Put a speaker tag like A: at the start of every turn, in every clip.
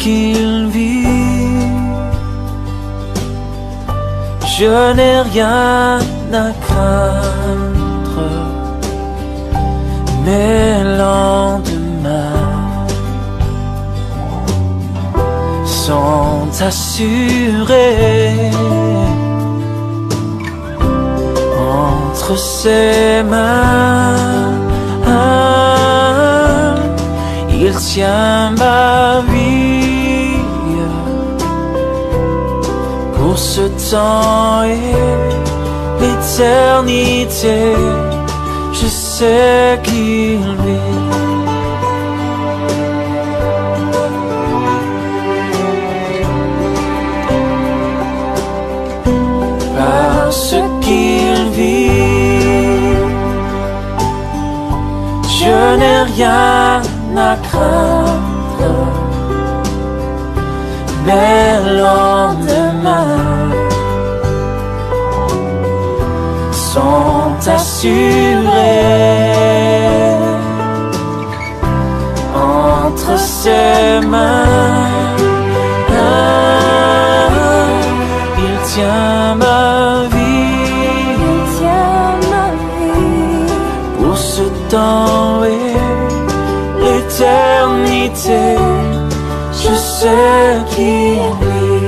A: qu'il vit. Je n'ai rien à craindre, mes lendemains sont assurés entre ses mains. Il tient ma vie pour ce temps et l'éternité. Je sais qu'il vit. Parce qu'il vit, je n'ai rien à craindre, mes lendemains sont assurés entre ses mains. Il tient ma vie, pour ce temps et l'éternité. Je sais qu'il vit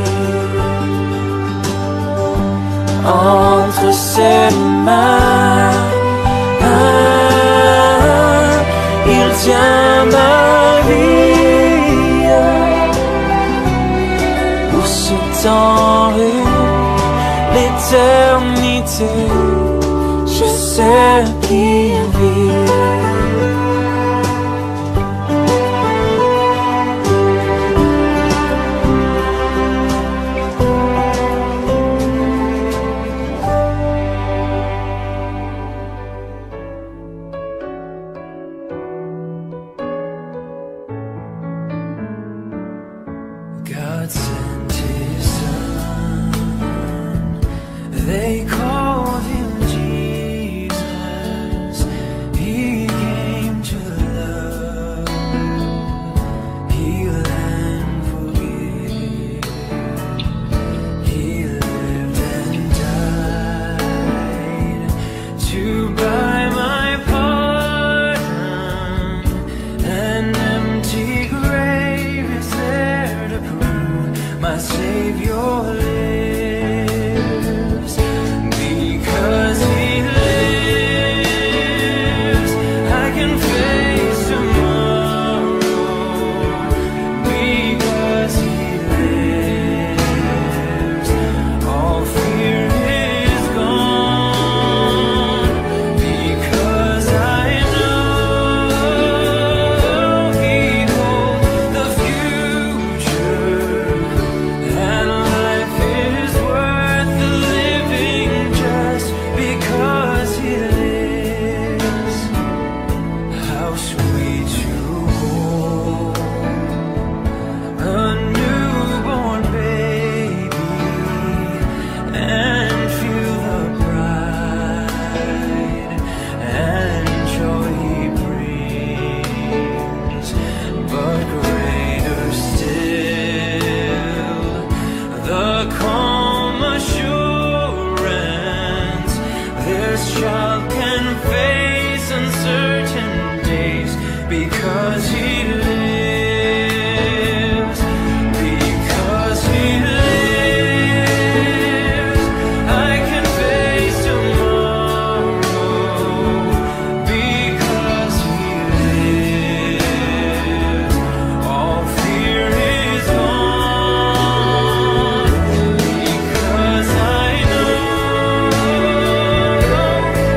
A: entre ses mains. Il tient ma vie pour ce temps et l'éternité. Je sais qu'il vit. God sent his son, they called him Jesus. He came to love, heal and forgive. He lived and died to buy my pardon. An empty grave is there to prove my Savior lives. Because he lives, I can face tomorrow. Because he lives, all fear is gone. Because I know he holds the future, and life is worth the living just because he lives. How sweet to hold a newborn baby and feel the pride and joy he brings. But greater still, the calm assurance this child can face uncertain days because he lives. Because he lives, I can face tomorrow. Because he lives, all fear is gone. Because I know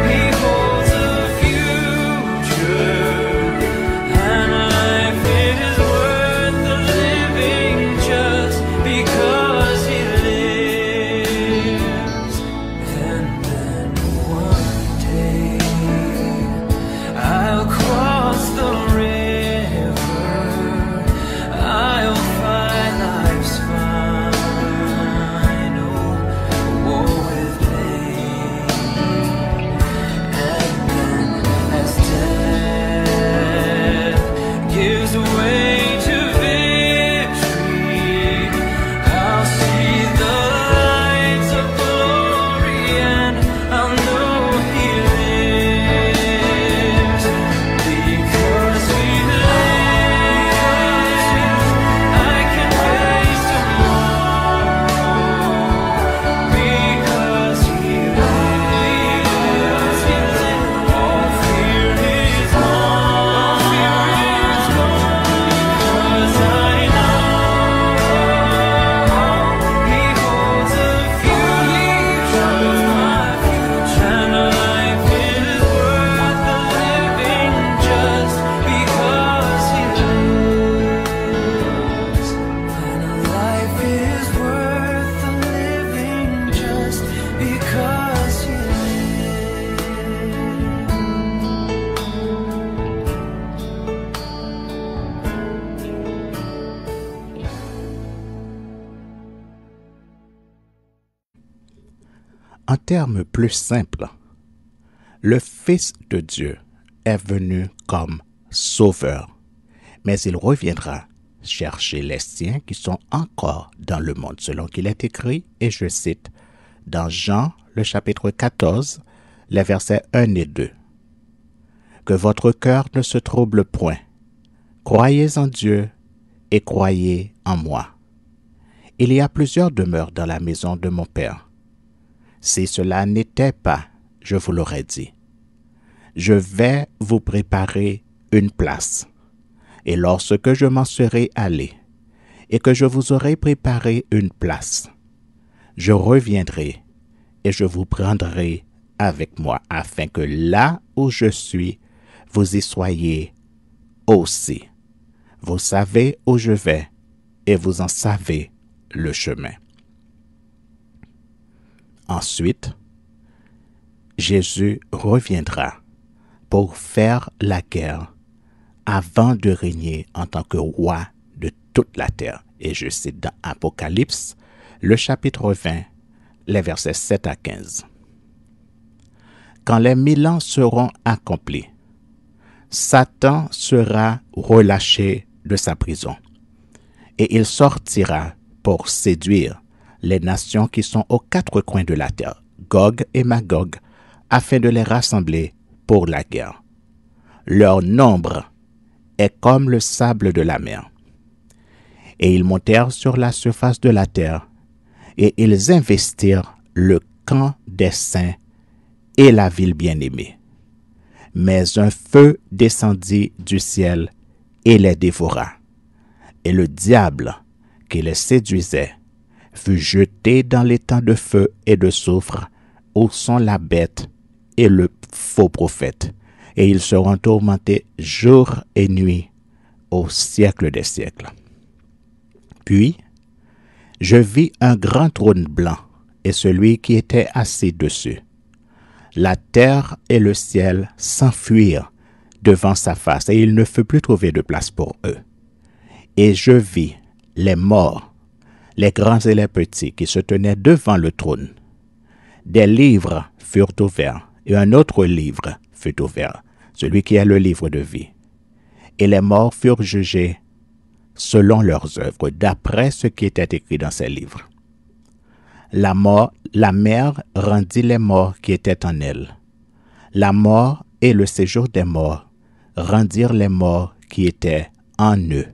A: he holds the future, and life
B: En termes plus simples, le Fils de Dieu est venu comme sauveur, mais il reviendra chercher les siens qui sont encore dans le monde, selon qu'il est écrit, et je cite, dans Jean, le chapitre 14, les versets 1 et 2. Que votre cœur ne se trouble point. Croyez en Dieu et croyez en moi. Il y a plusieurs demeures dans la maison de mon Père. Si cela n'était pas, je vous l'aurais dit. Je vais vous préparer une place. Et lorsque je m'en serai allé, et que je vous aurai préparé une place, je reviendrai et je vous prendrai avec moi, afin que là où je suis, vous y soyez aussi. Vous savez où je vais, et vous en savez le chemin. Ensuite, Jésus reviendra pour faire la guerre avant de régner en tant que roi de toute la terre. Et je cite dans Apocalypse, le chapitre 20, les versets 7 à 15. Quand les 1000 ans seront accomplis, Satan sera relâché de sa prison, et il sortira pour séduire les nations qui sont aux 4 coins de la terre, Gog et Magog, afin de les rassembler pour la guerre. Leur nombre est comme le sable de la mer. Et ils montèrent sur la surface de la terre, et ils investirent le camp des saints et la ville bien-aimée. Mais un feu descendit du ciel et les dévora. Et le diable qui les séduisait fut jeté dans l'étang de feu et de soufre, où sont la bête et le faux prophète, et ils seront tourmentés jour et nuit au siècle des siècles. Puis, je vis un grand trône blanc et celui qui était assis dessus. La terre et le ciel s'enfuirent devant sa face, et il ne fut plus trouvé de place pour eux. Et je vis les morts, les grands et les petits, qui se tenaient devant le trône. Des livres furent ouverts, et un autre livre fut ouvert, celui qui est le livre de vie. Et les morts furent jugés selon leurs œuvres, d'après ce qui était écrit dans ces livres. La mer rendit les morts qui étaient en elle. La mort et le séjour des morts rendirent les morts qui étaient en eux.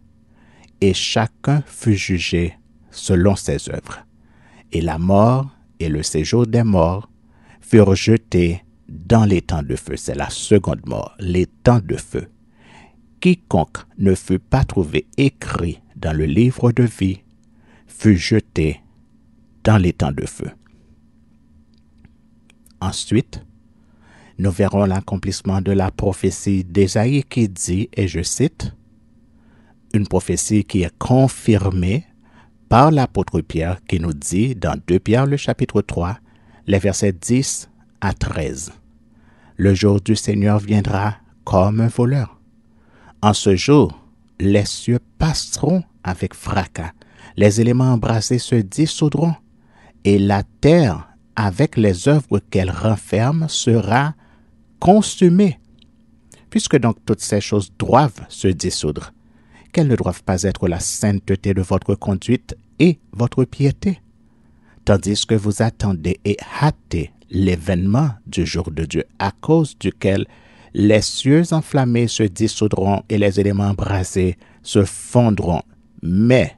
B: Et chacun fut jugé selon ses œuvres. Et la mort et le séjour des morts furent jetés dans l'étang de feu. C'est la seconde mort, l'étang de feu. Quiconque ne fut pas trouvé écrit dans le livre de vie fut jeté dans l'étang de feu. Ensuite, nous verrons l'accomplissement de la prophétie d'Ésaïe qui dit, et je cite, une prophétie qui est confirmée par l'apôtre Pierre qui nous dit dans 2 Pierre le chapitre 3, les versets 10 à 13. Le jour du Seigneur viendra comme un voleur. En ce jour, les cieux passeront avec fracas, les éléments embrasés se dissoudront, et la terre, avec les œuvres qu'elle renferme, sera consumée. Puisque donc toutes ces choses doivent se dissoudre, qu'elles ne doivent pas être la sainteté de votre conduite et votre piété, tandis que vous attendez et hâtez l'événement du jour de Dieu, à cause duquel les cieux enflammés se dissoudront et les éléments embrasés se fondront. Mais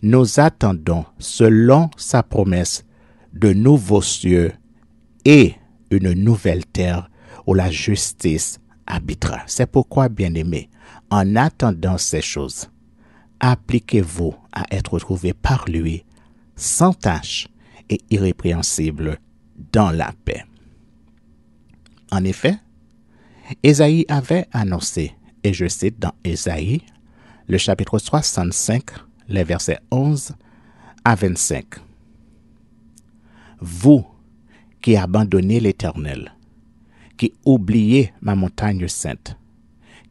B: nous attendons, selon sa promesse, de nouveaux cieux et une nouvelle terre où la justice habitera. C'est pourquoi, bien-aimés, en attendant ces choses, appliquez-vous à être trouvés par lui sans tache et irrépréhensible dans la paix. En effet, Ésaïe avait annoncé, et je cite dans Ésaïe, le chapitre 65, les versets 11 à 25. Vous qui abandonnez l'Éternel, qui oubliez ma montagne sainte,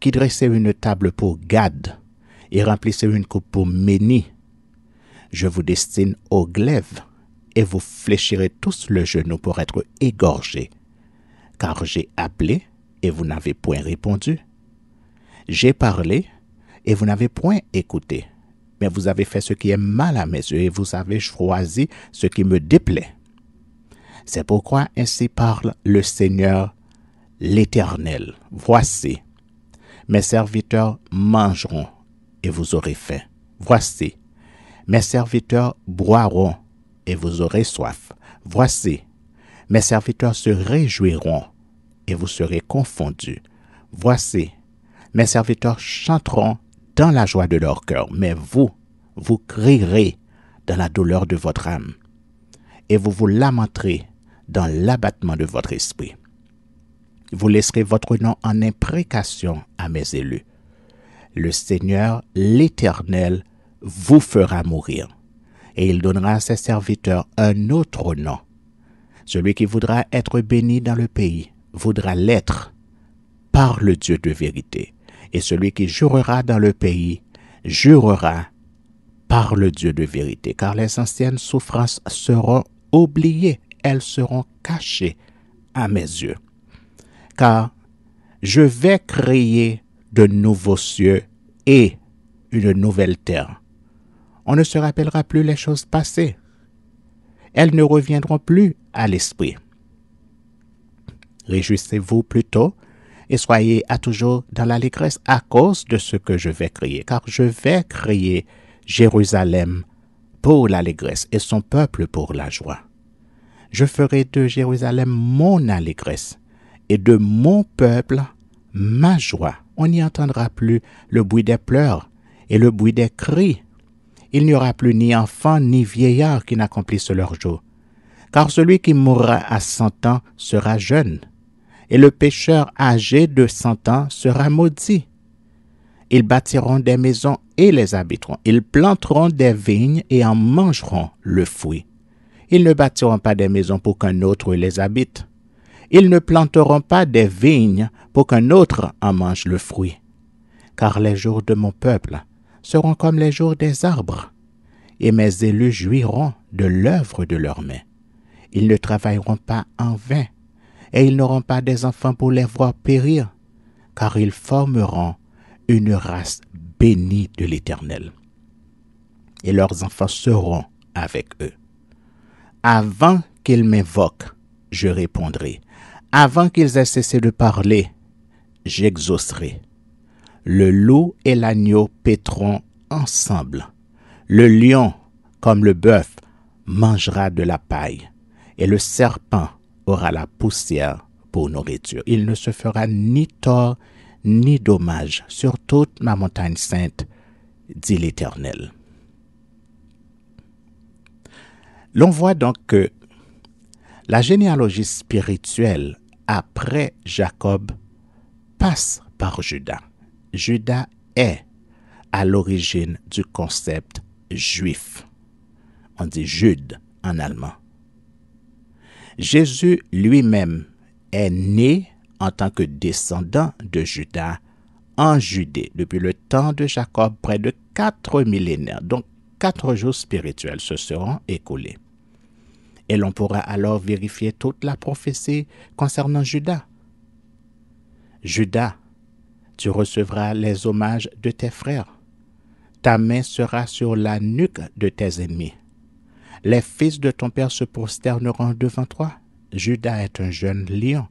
B: qui dressez une table pour Gad et remplissez une coupe pour Méni, je vous destine au glaive et vous fléchirez tous le genou pour être égorgés. Car j'ai appelé, et vous n'avez point répondu. J'ai parlé, et vous n'avez point écouté. Mais vous avez fait ce qui est mal à mes yeux, et vous avez choisi ce qui me déplaît. C'est pourquoi ainsi parle le Seigneur l'Éternel. Voici, mes serviteurs mangeront, et vous aurez faim. Voici, mes serviteurs boiront, et vous aurez soif. Voici, mes serviteurs se réjouiront, et vous serez confondus. Voici, mes serviteurs chanteront dans la joie de leur cœur, mais vous crierez dans la douleur de votre âme, et vous vous lamenterez dans l'abattement de votre esprit. Vous laisserez votre nom en imprécation à mes élus. Le Seigneur, l'Éternel, vous fera mourir, et il donnera à ses serviteurs un autre nom. Celui qui voudra être béni dans le pays voudra l'être par le Dieu de vérité, et celui qui jurera dans le pays jurera par le Dieu de vérité, car les anciennes souffrances seront oubliées, elles seront cachées à mes yeux. Car je vais créer de nouveaux cieux et une nouvelle terre. On ne se rappellera plus les choses passées. Elles ne reviendront plus à l'esprit. Réjouissez-vous plutôt et soyez à toujours dans l'allégresse à cause de ce que je vais créer, car je vais créer Jérusalem pour l'allégresse et son peuple pour la joie. Je ferai de Jérusalem mon allégresse et de mon peuple ma joie. On n'y entendra plus le bruit des pleurs et le bruit des cris. Il n'y aura plus ni enfants ni vieillards qui n'accomplissent leur jour. Car celui qui mourra à 100 ans sera jeune, et le pécheur âgé de 100 ans sera maudit. Ils bâtiront des maisons et les habiteront. Ils planteront des vignes et en mangeront le fruit. Ils ne bâtiront pas des maisons pour qu'un autre les habite. Ils ne planteront pas des vignes pour qu'un autre en mange le fruit. Car les jours de mon peuple seront comme les jours des arbres, et mes élus jouiront de l'œuvre de leurs mains. Ils ne travailleront pas en vain, et ils n'auront pas des enfants pour les voir périr, car ils formeront une race bénie de l'Éternel. Et leurs enfants seront avec eux. Avant qu'ils m'invoquent, je répondrai. Avant qu'ils aient cessé de parler, j'exaucerai. Le loup et l'agneau paîtront ensemble. Le lion, comme le bœuf, mangera de la paille, et le serpent aura la poussière pour nourriture. Il ne se fera ni tort ni dommage sur toute ma montagne sainte, dit l'Éternel. L'on voit donc que la généalogie spirituelle après Jacob passe par Juda. Juda est à l'origine du concept juif. On dit Jude en allemand. Jésus lui-même est né en tant que descendant de Juda en Judée depuis le temps de Jacob, près de 4 millénaires. Donc 4 jours spirituels se seront écoulés. Et l'on pourra alors vérifier toute la prophétie concernant Juda. Juda, tu recevras les hommages de tes frères. Ta main sera sur la nuque de tes ennemis. Les fils de ton père se prosterneront devant toi. Juda est un jeune lion.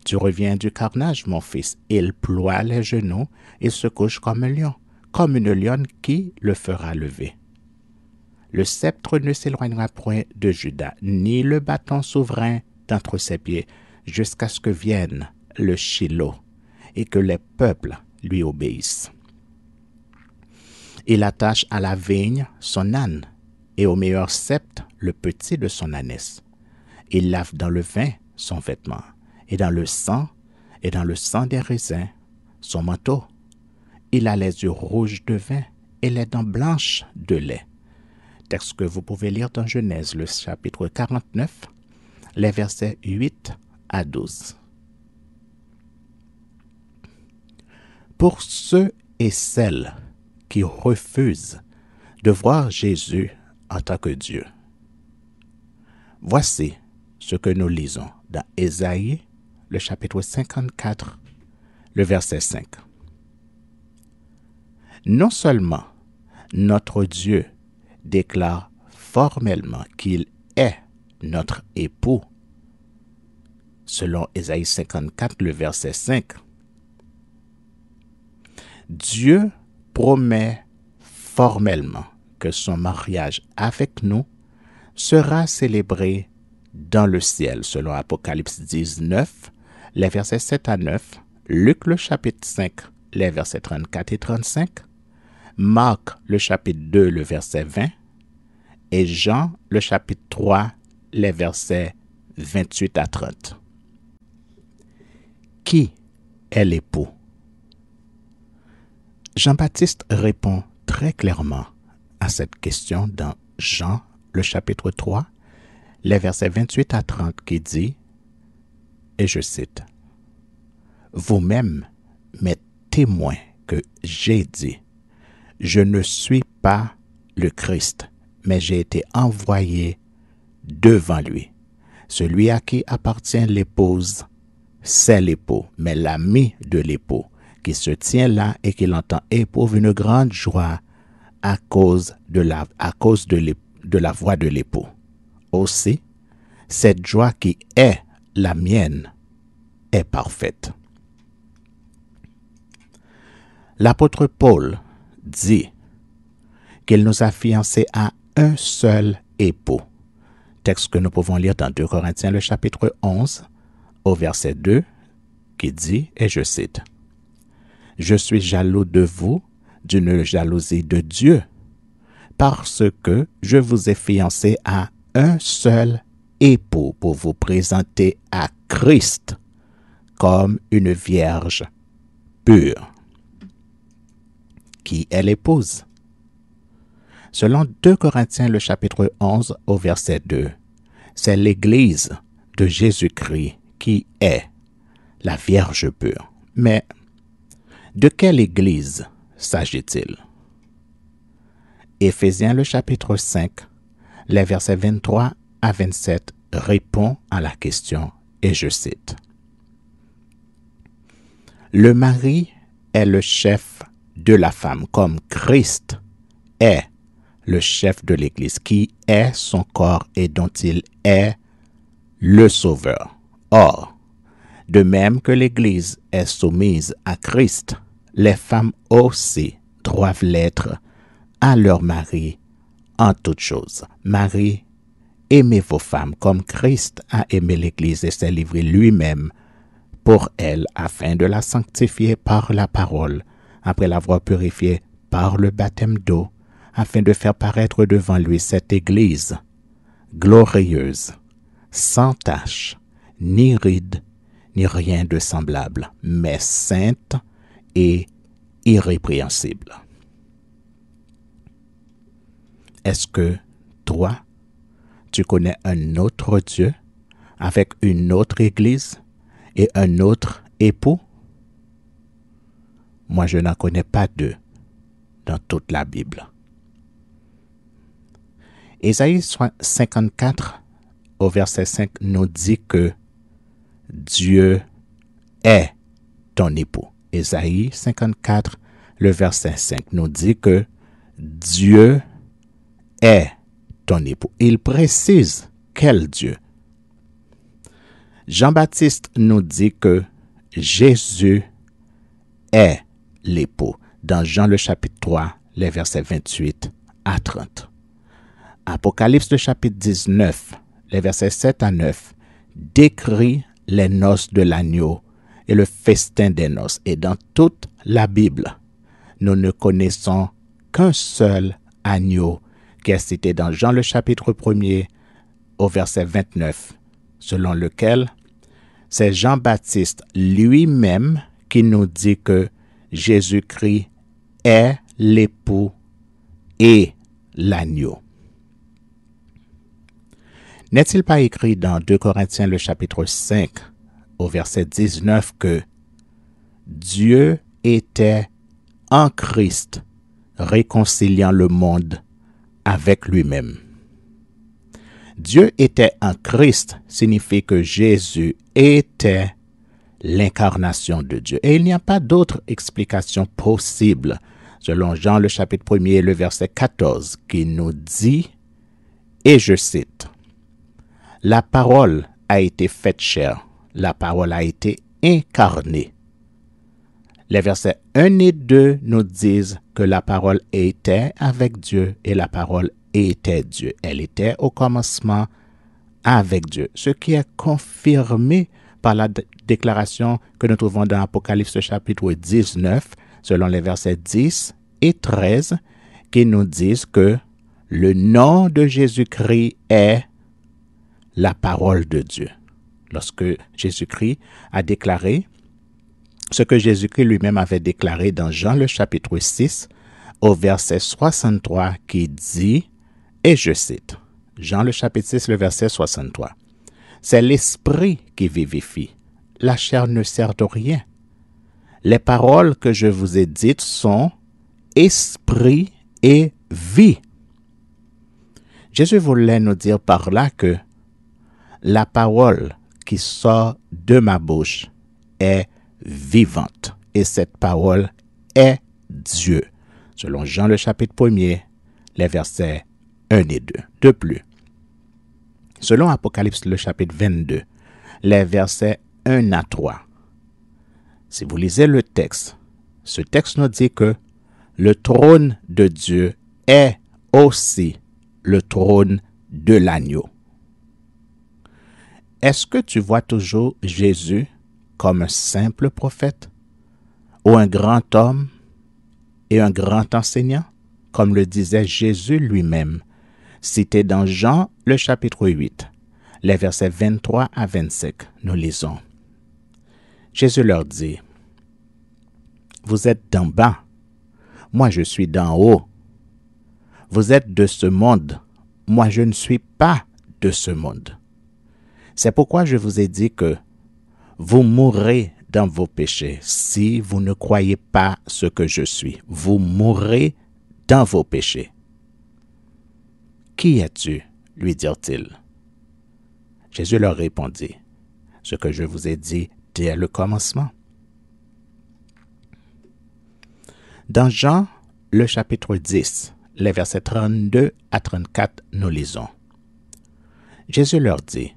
B: Tu reviens du carnage, mon fils. Il ploie les genoux et se couche comme un lion, comme une lionne qui le fera lever. Le sceptre ne s'éloignera point de Juda, ni le bâton souverain d'entre ses pieds, jusqu'à ce que vienne le Shilo et que les peuples lui obéissent. Il attache à la vigne son âne, et au meilleur sceptre le petit de son ânesse. Il lave dans le vin son vêtement, et dans le sang des raisins son manteau. Il a les yeux rouges de vin et les dents blanches de lait. Texte que vous pouvez lire dans Genèse, le chapitre 49, les versets 8 à 12. Pour ceux et celles qui refusent de voir Jésus en tant que Dieu, Voici ce que nous lisons dans Ésaïe, le chapitre 54, le verset 5. Non seulement notre Dieu déclare formellement qu'il est notre époux, selon Ésaïe 54, le verset 5, Dieu promet formellement que son mariage avec nous sera célébré dans le ciel, selon Apocalypse 19, les versets 7 à 9, Luc le chapitre 5, les versets 34 et 35, Marc le chapitre 2, le verset 20, et Jean le chapitre 3, les versets 28 à 30. Qui est l'époux? Jean-Baptiste répond très clairement à cette question dans Jean, le chapitre 3, les versets 28 à 30 qui dit, et je cite, « Vous-même m'êtes témoins que j'ai dit, je ne suis pas le Christ, mais j'ai été envoyé devant lui. Celui à qui appartient l'épouse, c'est l'époux, mais l'ami de l'époux, qui se tient là et qui l'entend éprouve une grande joie à cause de la voix de l'époux. Aussi, cette joie qui est la mienne est parfaite. » L'apôtre Paul dit qu'il nous a fiancés à un seul époux. Texte que nous pouvons lire dans 2 Corinthiens, le chapitre 11, au verset 2, qui dit, et je cite, « Je suis jaloux de vous d'une jalousie de Dieu, parce que je vous ai fiancés à un seul époux pour vous présenter à Christ comme une vierge pure. » Qui est l'épouse? Selon 2 Corinthiens, le chapitre 11, au verset 2, c'est l'Église de Jésus-Christ qui est la Vierge pure. Mais de quelle Église s'agit-il? Éphésiens, le chapitre 5, les versets 23 à 27 répond à la question, et je cite, « Le mari est le chef de la femme, comme Christ est le chef de l'Église, qui est son corps et dont il est le Sauveur. Or, de même que l'Église est soumise à Christ, les femmes aussi doivent l'être à leur mari en toutes choses. Marie, aimez vos femmes comme Christ a aimé l'Église et s'est livré lui-même pour elle afin de la sanctifier par la parole, après l'avoir purifiée par le baptême d'eau, afin de faire paraître devant lui cette Église glorieuse, sans tache, ni ride, ni rien de semblable, mais sainte et irrépréhensible. Est-ce que toi, tu connais un autre Dieu avec une autre Église et un autre époux? Moi, je n'en connais pas deux dans toute la Bible. Ésaïe 54, au verset 5, nous dit que Dieu est ton époux. Ésaïe 54, le verset 5, nous dit que Dieu est ton époux. Il précise quel Dieu. Jean-Baptiste nous dit que Jésus est l'époux. Dans Jean le chapitre 3, les versets 28 à 30. Apocalypse le chapitre 19, les versets 7 à 9, décrit les noces de l'agneau et le festin des noces. Et dans toute la Bible, nous ne connaissons qu'un seul agneau qui est cité dans Jean le chapitre 1er au verset 29, selon lequel c'est Jean-Baptiste lui-même qui nous dit que Jésus-Christ est l'époux et l'agneau. N'est-il pas écrit dans 2 Corinthiens le chapitre 5 au verset 19 que Dieu était en Christ réconciliant le monde avec lui-même? Dieu était en Christ signifie que Jésus était l'incarnation de Dieu. Et il n'y a pas d'autre explication possible, selon Jean le chapitre 1er, le verset 14, qui nous dit, et je cite, « La parole a été faite chair, la parole a été incarnée. » Les versets 1 et 2 nous disent que la parole était avec Dieu et la parole était Dieu. Elle était au commencement avec Dieu, ce qui est confirmé par la déclaration que nous trouvons dans Apocalypse chapitre 19, selon les versets 10 et 13, qui nous disent que le nom de Jésus-Christ est la parole de Dieu. Lorsque Jésus-Christ a déclaré ce que Jésus-Christ lui-même avait déclaré dans Jean le chapitre 6, au verset 63, qui dit, et je cite, Jean le chapitre 6, le verset 63, « C'est l'esprit qui vivifie, la chair ne sert de rien. Les paroles que je vous ai dites sont esprit et vie. » Jésus voulait nous dire par là que la parole qui sort de ma bouche est vivante et cette parole est Dieu. Selon Jean le chapitre 1er, les versets 1 et 2. De plus, selon Apocalypse le chapitre 22, les versets 1 à 3. Si vous lisez le texte, ce texte nous dit que le trône de Dieu est aussi le trône de l'agneau. Est-ce que tu vois toujours Jésus comme un simple prophète ou un grand homme et un grand enseignant, comme le disait Jésus lui-même, cité dans Jean le chapitre 8, les versets 23 à 25, nous lisons. Jésus leur dit, « Vous êtes d'en bas, moi je suis d'en haut. Vous êtes de ce monde, moi je ne suis pas de ce monde. C'est pourquoi je vous ai dit que vous mourrez dans vos péchés si vous ne croyez pas ce que je suis. Vous mourrez dans vos péchés. » « Qui es-tu » lui dirent-ils. Jésus leur répondit, « Ce que je vous ai dit dès le commencement. » Dans Jean, le chapitre 10, les versets 32 à 34, nous lisons. Jésus leur dit,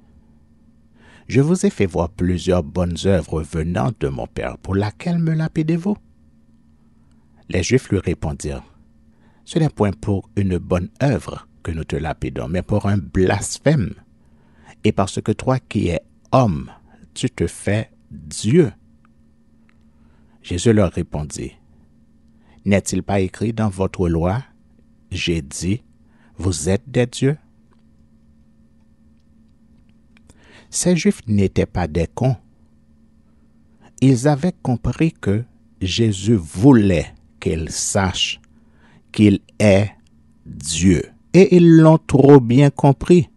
B: « Je vous ai fait voir plusieurs bonnes œuvres venant de mon Père, pour laquelle me lapidez-vous » Les Juifs lui répondirent, « Ce n'est point pour une bonne œuvre que nous te lapidons, mais pour un blasphème, et parce que toi qui es homme, tu te fais Dieu. » Jésus leur répondit, « N'est-il pas écrit dans votre loi, j'ai dit, vous êtes des dieux » Ces Juifs n'étaient pas des cons. Ils avaient compris que Jésus voulait qu'ils sachent qu'il est Dieu. Et ils l'ont trop bien compris.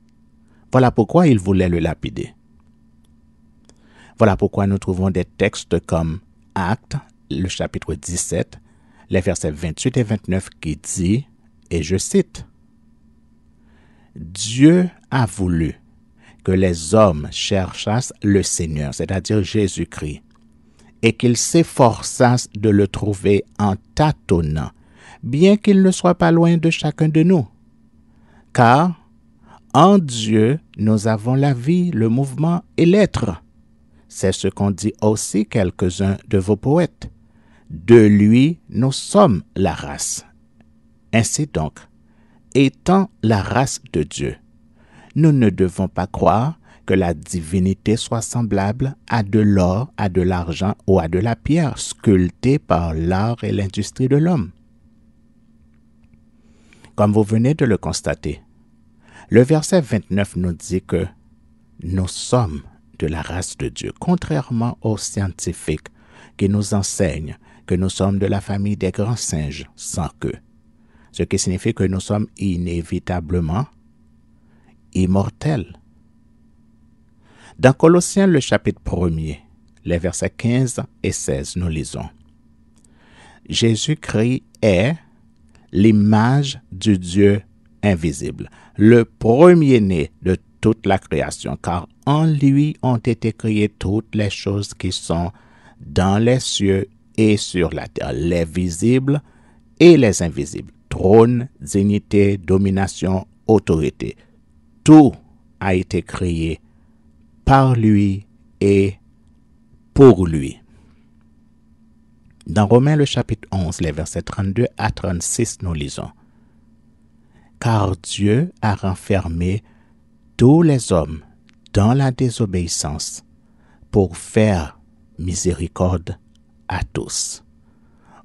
B: Voilà pourquoi ils voulaient le lapider. Voilà pourquoi nous trouvons des textes comme Actes, le chapitre 17, les versets 28 et 29 qui dit, et je cite, « Dieu a voulu que les hommes cherchassent le Seigneur, c'est-à-dire Jésus-Christ, et qu'ils s'efforçassent de le trouver en tâtonnant, bien qu'il ne soit pas loin de chacun de nous. Car en Dieu, nous avons la vie, le mouvement et l'être. C'est ce qu'ont dit aussi quelques-uns de vos poètes. De lui, nous sommes la race. Ainsi donc, étant la race de Dieu, nous ne devons pas croire que la divinité soit semblable à de l'or, à de l'argent ou à de la pierre sculptée par l'art et l'industrie de l'homme. Comme vous venez de le constater, le verset 29 nous dit que nous sommes de la race de Dieu, contrairement aux scientifiques qui nous enseignent que nous sommes de la famille des grands singes sans queue, ce qui signifie que nous sommes inévitablement immortels. Dans Colossiens, le chapitre 1er, les versets 15 et 16, nous lisons « Jésus-Christ est l'image du Dieu invisible, le premier-né de toute la création, car en lui ont été créées toutes les choses qui sont dans les cieux et sur la terre, les visibles et les invisibles, trône, dignité, domination, autorité. Tout a été créé par lui et pour lui. Dans Romains le chapitre 11, les versets 32 à 36, nous lisons: Car Dieu a renfermé tous les hommes dans la désobéissance pour faire miséricorde à tous.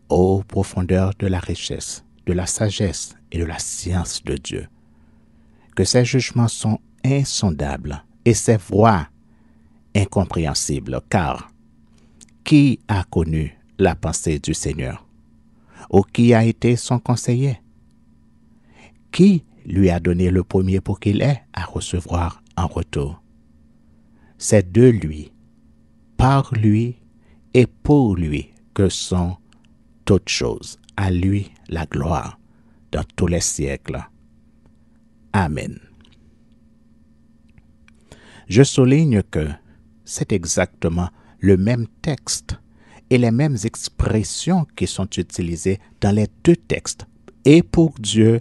B: Ô profondeur de la richesse, de la sagesse et de la science de Dieu, que ses jugements sont insondables et ses voies incompréhensibles, car qui a connu la pensée du Seigneur? Ou qui a été son conseiller? Qui lui a donné le premier pour qu'il ait à recevoir en retour? C'est de lui, par lui et pour lui que sont toutes choses. À lui la gloire dans tous les siècles. Amen. Je souligne que c'est exactement le même texte et les mêmes expressions qui sont utilisées dans les deux textes, et pour Dieu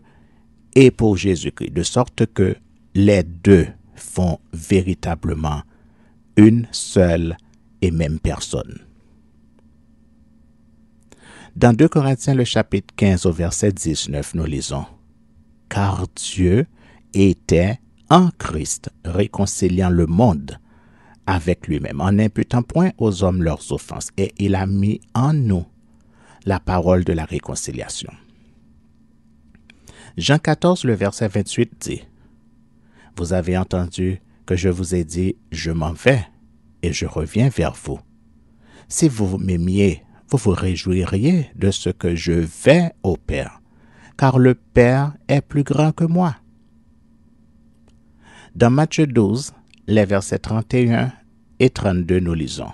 B: et pour Jésus-Christ, de sorte que les deux font véritablement une seule et même personne. Dans 2 Corinthiens, le chapitre 15, au verset 19, nous lisons: Car Dieu était en Christ, réconciliant le monde avec lui-même, en n'imputant point aux hommes leurs offenses, et il a mis en nous la parole de la réconciliation. Jean 14, le verset 28 dit: Vous avez entendu que je vous ai dit, je m'en vais et je reviens vers vous. Si vous m'aimiez, vous vous réjouiriez de ce que je vais au Père, car le Père est plus grand que moi. Dans Matthieu 12, les versets 31 et 32, nous lisons: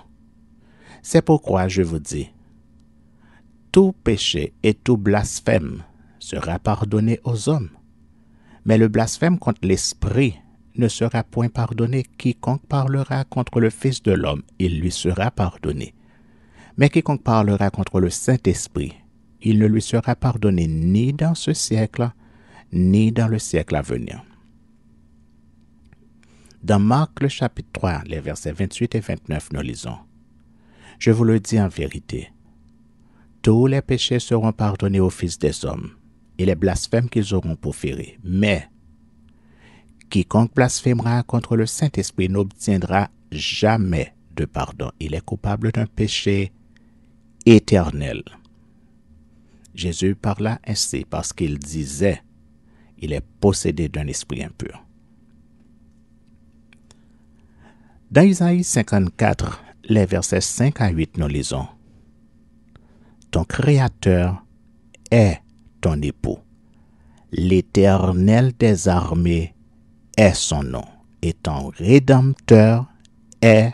B: C'est pourquoi je vous dis, tout péché et tout blasphème sera pardonné aux hommes, mais le blasphème contre l'Esprit ne sera point pardonné. Quiconque parlera contre le Fils de l'homme, il lui sera pardonné. Mais quiconque parlera contre le Saint-Esprit, il ne lui sera pardonné ni dans ce siècle, ni dans le siècle à venir. Dans Marc le chapitre 3, les versets 28 et 29, nous lisons: Je vous le dis en vérité, tous les péchés seront pardonnés aux fils des hommes, et les blasphèmes qu'ils auront proférés. Mais quiconque blasphémera contre le Saint-Esprit n'obtiendra jamais de pardon. Il est coupable d'un péché éternel. Jésus parla ainsi parce qu'il disait: il est possédé d'un esprit impur. Dans Isaïe 54, les versets 5 à 8, nous lisons: Ton Créateur est ton époux. L'Éternel des armées est son nom, et ton Rédempteur est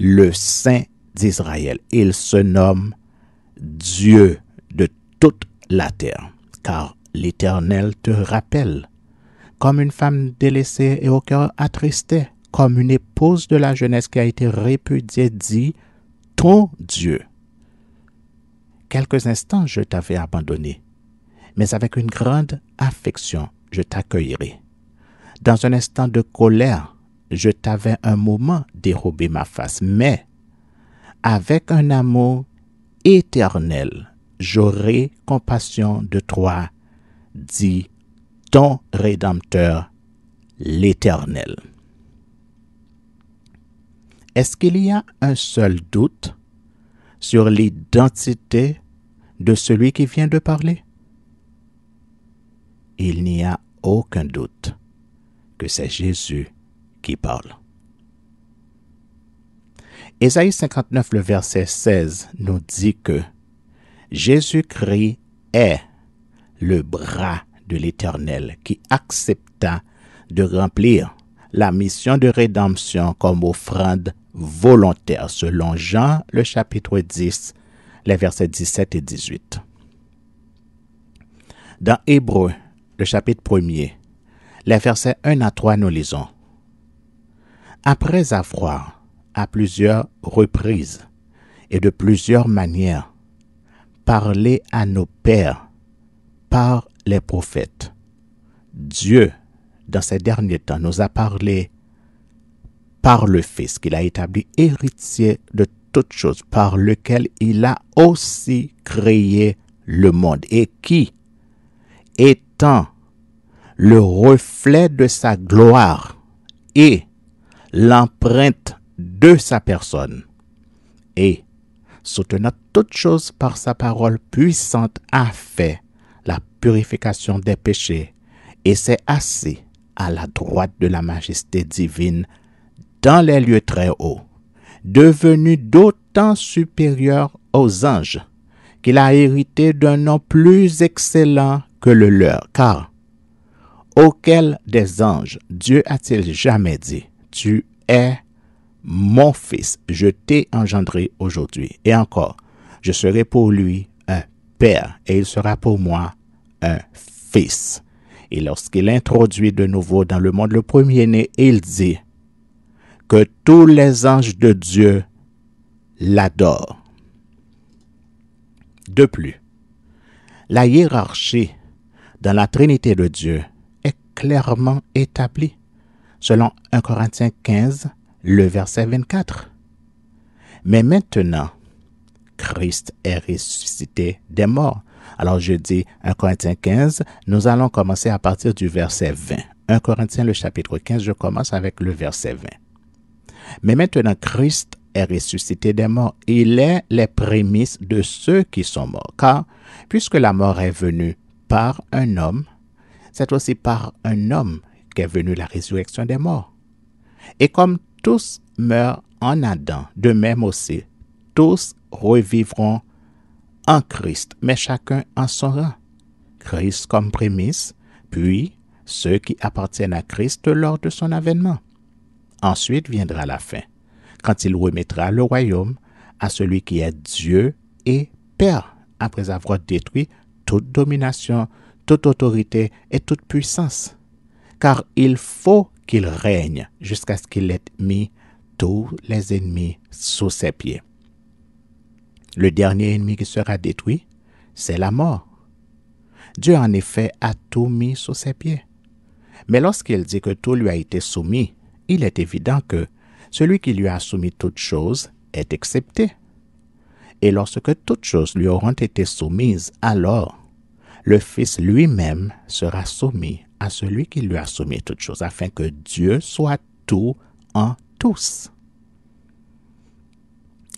B: le Saint d'Israël. Il se nomme Dieu de toute la terre, car l'Éternel te rappelle, comme une femme délaissée et au cœur attristé, comme une épouse de la jeunesse qui a été répudiée, dit ton Dieu. Quelques instants je t'avais abandonné, mais avec une grande affection je t'accueillerai. Dans un instant de colère, je t'avais un moment dérobé ma face, mais avec un amour éternel, j'aurai compassion de toi, dit ton Rédempteur, l'Éternel. Est-ce qu'il y a un seul doute sur l'identité de celui qui vient de parler? Il n'y a aucun doute que c'est Jésus qui parle. Ésaïe 59, le verset 16, nous dit que Jésus-Christ est le bras de l'Éternel qui accepta de remplir la mission de rédemption comme offrande volontaire, selon Jean, le chapitre 10, les versets 17 et 18. Dans Hébreux, le chapitre 1er, les versets 1 à 3, nous lisons. Après avoir, à plusieurs reprises et de plusieurs manières, parlé à nos pères par les prophètes, Dieu, dans ces derniers temps, nous a parlé par le Fils qu'il a établi héritier de toutes choses, par lequel il a aussi créé le monde, et qui, étant le reflet de sa gloire et l'empreinte de sa personne, et soutenant toutes choses par sa parole puissante, a fait la purification des péchés, et s'est assis à la droite de la majesté divine dans les lieux très hauts, devenu d'autant supérieur aux anges qu'il a hérité d'un nom plus excellent que le leur, car auquel des anges Dieu a-t-il jamais dit, « Tu es mon fils, je t'ai engendré aujourd'hui. » Et encore, « Je serai pour lui un père, et il sera pour moi un fils. » Et lorsqu'il introduit de nouveau dans le monde le premier-né, il dit que tous les anges de Dieu l'adorent. De plus, la hiérarchie dans la Trinité de Dieu est clairement établie, selon 1 Corinthiens 15, le verset 24. Mais maintenant, Christ est ressuscité des morts. Alors je dis 1 Corinthiens 15, nous allons commencer à partir du verset 20. 1 Corinthiens le chapitre 15, je commence avec le verset 20. Mais maintenant Christ est ressuscité des morts. Il est les prémices de ceux qui sont morts. Car puisque la mort est venue par un homme, c'est aussi par un homme qu'est venue la résurrection des morts. Et comme tous meurent en Adam, de même aussi, tous revivront en Christ, mais chacun en son rang. Christ comme prémisse, puis ceux qui appartiennent à Christ lors de son avènement. Ensuite viendra la fin, quand il remettra le royaume à celui qui est Dieu et Père, après avoir détruit toute domination, toute autorité et toute puissance. Car il faut qu'il règne jusqu'à ce qu'il ait mis tous les ennemis sous ses pieds. Le dernier ennemi qui sera détruit, c'est la mort. Dieu en effet a tout mis sous ses pieds. Mais lorsqu'il dit que tout lui a été soumis, il est évident que celui qui lui a soumis toutes choses est excepté. Et lorsque toutes choses lui auront été soumises, alors le Fils lui-même sera soumis à celui qui lui a soumis toutes choses, afin que Dieu soit tout en tous.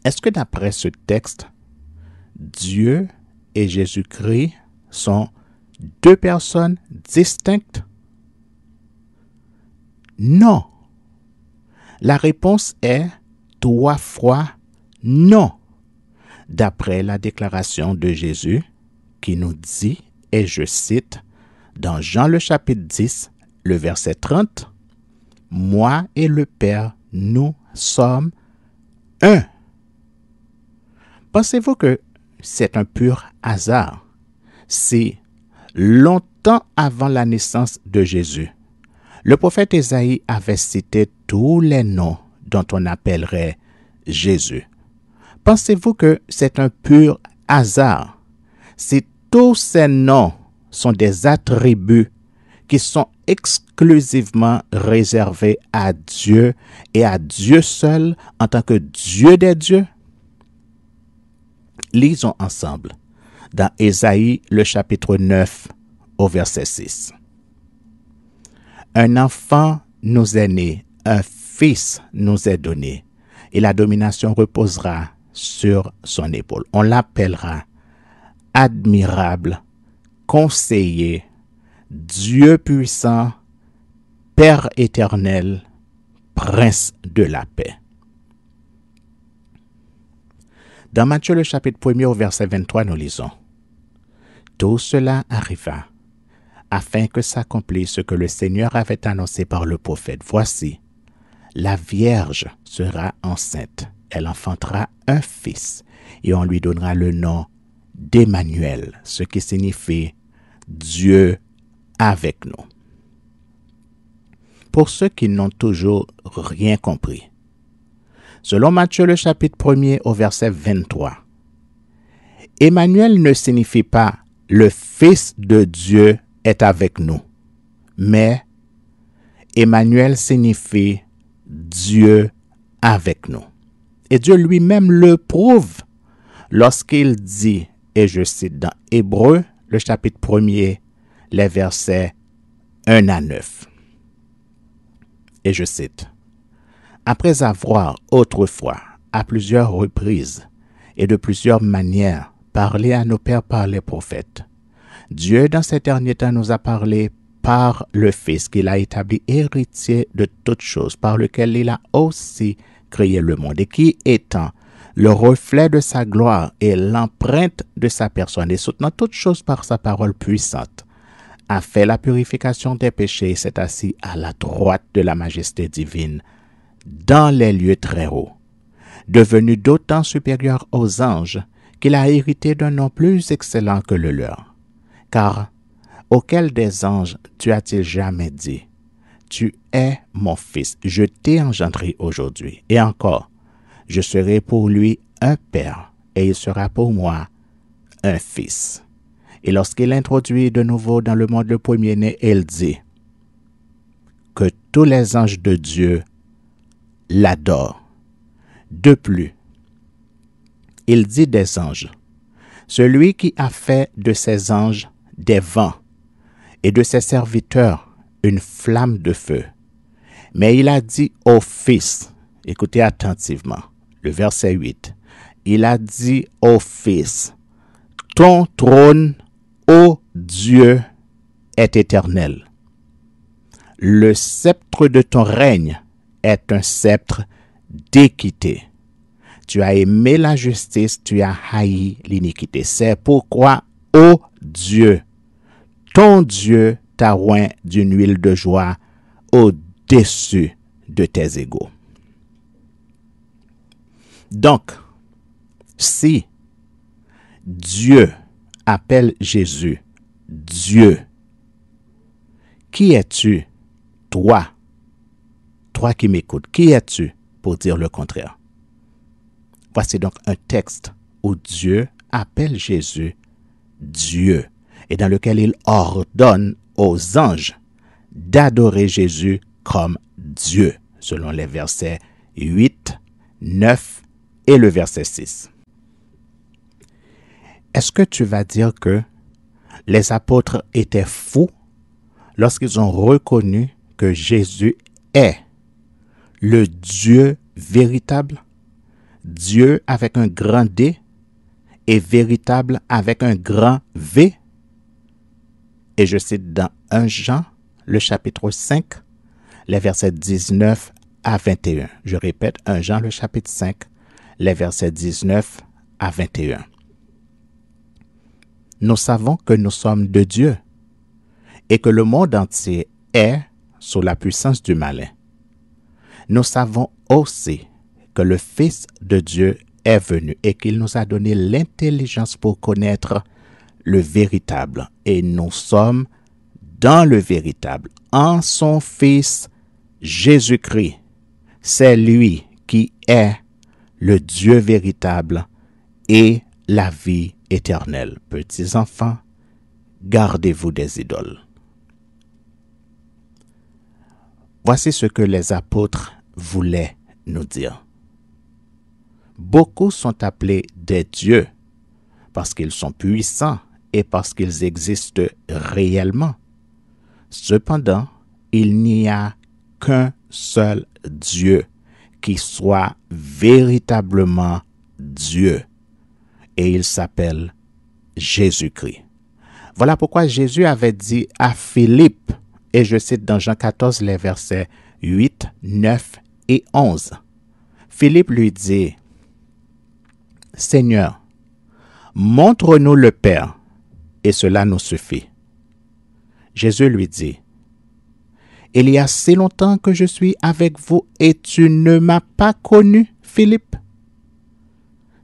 B: Est-ce que d'après ce texte, Dieu et Jésus-Christ sont deux personnes distinctes? Non. La réponse est 3 fois non. D'après la déclaration de Jésus qui nous dit, et je cite, dans Jean le chapitre 10, le verset 30, « Moi et le Père, nous sommes un. » Pensez-vous que c'est un pur hasard si, longtemps avant la naissance de Jésus, le prophète Ésaïe avait cité tous les noms dont on appellerait Jésus? Pensez-vous que c'est un pur hasard si tous ces noms sont des attributs qui sont exclusivement réservés à Dieu et à Dieu seul en tant que Dieu des dieux? Lisons ensemble dans Ésaïe le chapitre 9 au verset 6. Un enfant nous est né, un fils nous est donné, et la domination reposera sur son épaule. On l'appellera admirable, conseiller, Dieu puissant, Père éternel, Prince de la paix. Dans Matthieu le chapitre 1er au verset 23, nous lisons: Tout cela arriva afin que s'accomplisse ce que le Seigneur avait annoncé par le prophète. Voici, la Vierge sera enceinte, elle enfantera un fils, et on lui donnera le nom d'Emmanuel, ce qui signifie Dieu avec nous. Pour ceux qui n'ont toujours rien compris, selon Matthieu le chapitre 1er au verset 23, Emmanuel ne signifie pas « le Fils de Dieu est avec nous », mais Emmanuel signifie « Dieu avec nous ». Et Dieu lui-même le prouve lorsqu'il dit, et je cite dans Hébreux, le chapitre 1er, les versets 1 à 9. Et je cite, « Après avoir autrefois, à plusieurs reprises et de plusieurs manières, parlé à nos pères par les prophètes, Dieu dans ces derniers temps nous a parlé par le Fils qu'il a établi héritier de toutes choses, par lequel il a aussi créé le monde, et qui étant le reflet de sa gloire et l'empreinte de sa personne, et soutenant toutes choses par sa parole puissante, a fait la purification des péchés et s'est assis à la droite de la majesté divine dans les lieux très hauts, devenu d'autant supérieur aux anges qu'il a hérité d'un nom plus excellent que le leur. Car auquel des anges Dieu a-t-il jamais dit, « Tu es mon fils, je t'ai engendré aujourd'hui. » Et encore, « Je serai pour lui un père, et il sera pour moi un fils. » Et lorsqu'il introduit de nouveau dans le monde le premier-né, il dit que tous les anges de Dieu l'adorent. De plus, il dit des anges, celui qui a fait de ses anges des vents et de ses serviteurs une flamme de feu. Mais il a dit au Fils, écoutez attentivement, le verset 8, il a dit au Fils, ton trône, ô Dieu, est éternel. Le sceptre de ton règne est un sceptre d'équité. Tu as aimé la justice, tu as haï l'iniquité. C'est pourquoi, ô Dieu, ton Dieu t'a oint d'une huile de joie au-dessus de tes égaux. Donc, si Dieu appelle Jésus Dieu, qui es-tu, toi qui m'écoutes, qui es-tu pour dire le contraire? Voici donc un texte où Dieu appelle Jésus Dieu et dans lequel il ordonne aux anges d'adorer Jésus comme Dieu, selon les versets 8, 9 et le verset 6. Est-ce que tu vas dire que les apôtres étaient fous lorsqu'ils ont reconnu que Jésus est le Dieu véritable, Dieu avec un grand D et véritable avec un grand V? Et je cite dans 1 Jean, le chapitre 5, les versets 19 à 21. Je répète, 1 Jean, le chapitre 5, les versets 19 à 21. Nous savons que nous sommes de Dieu et que le monde entier est sous la puissance du malin. Nous savons aussi que le Fils de Dieu est venu et qu'il nous a donné l'intelligence pour connaître le véritable. Et nous sommes dans le véritable, en son Fils Jésus-Christ. C'est lui qui est le Dieu véritable et la vie éternelle. Petits enfants, gardez-vous des idoles. Voici ce que les apôtres voulaient nous dire. Beaucoup sont appelés des dieux parce qu'ils sont puissants et parce qu'ils existent réellement. Cependant, il n'y a qu'un seul Dieu qui soit véritablement Dieu. Et il s'appelle Jésus-Christ. Voilà pourquoi Jésus avait dit à Philippe, et je cite dans Jean 14, les versets 8, 9 et 11. Philippe lui dit, « Seigneur, montre-nous le Père, et cela nous suffit. » Jésus lui dit, « Il y a si longtemps que je suis avec vous, et tu ne m'as pas connu, Philippe.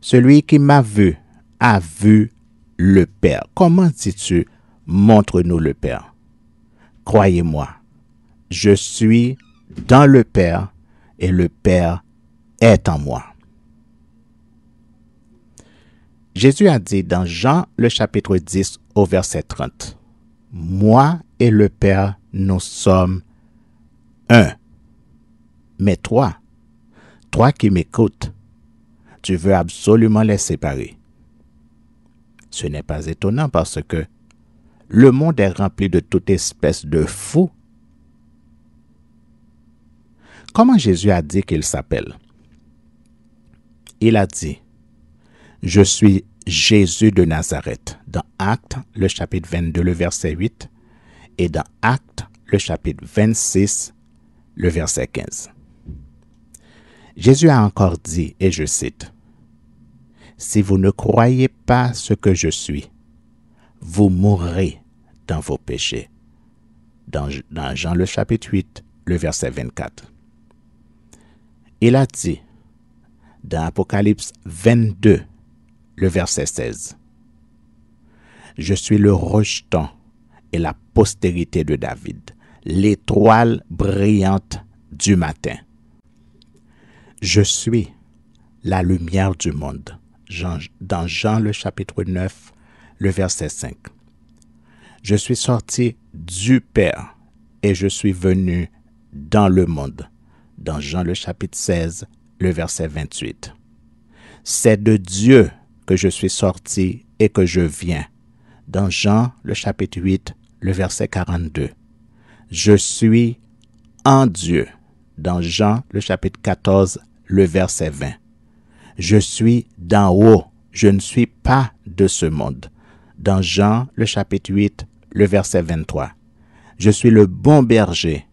B: Celui qui m'a vu a vu le Père. Comment dis-tu, montre-nous le Père? croyez-moi, je suis dans le Père et le Père est en moi. Jésus a dit dans Jean le chapitre 10 au verset 30, « Moi et le Père, nous sommes un. » Mais toi qui m'écoutes, tu veux absolument les séparer. Ce n'est pas étonnant parce que le monde est rempli de toute espèce de fous. Comment Jésus a dit qu'il s'appelle? Il a dit, « Je suis Jésus de Nazareth » dans Actes, le chapitre 22, le verset 8, et dans Actes, le chapitre 26, le verset 15. Jésus a encore dit, et je cite, « Si vous ne croyez pas ce que je suis, vous mourrez dans vos péchés. » Dans Jean le chapitre 8, le verset 24. Il a dit, dans Apocalypse 22, le verset 16, « Je suis le rejeton et la postérité de David, l'étoile brillante du matin. Je suis la lumière du monde. » Dans Jean le chapitre 9, le verset 5. « Je suis sorti du Père et je suis venu dans le monde. » Dans Jean le chapitre 16, le verset 28. « C'est de Dieu que je suis sorti et que je viens. » Dans Jean le chapitre 8, le verset 42. « Je suis en Dieu. » Dans Jean le chapitre 14, le verset 20. « Je suis d'en haut, je ne suis pas de ce monde. » Dans Jean le chapitre 8, le verset 23. « Je suis le bon berger. »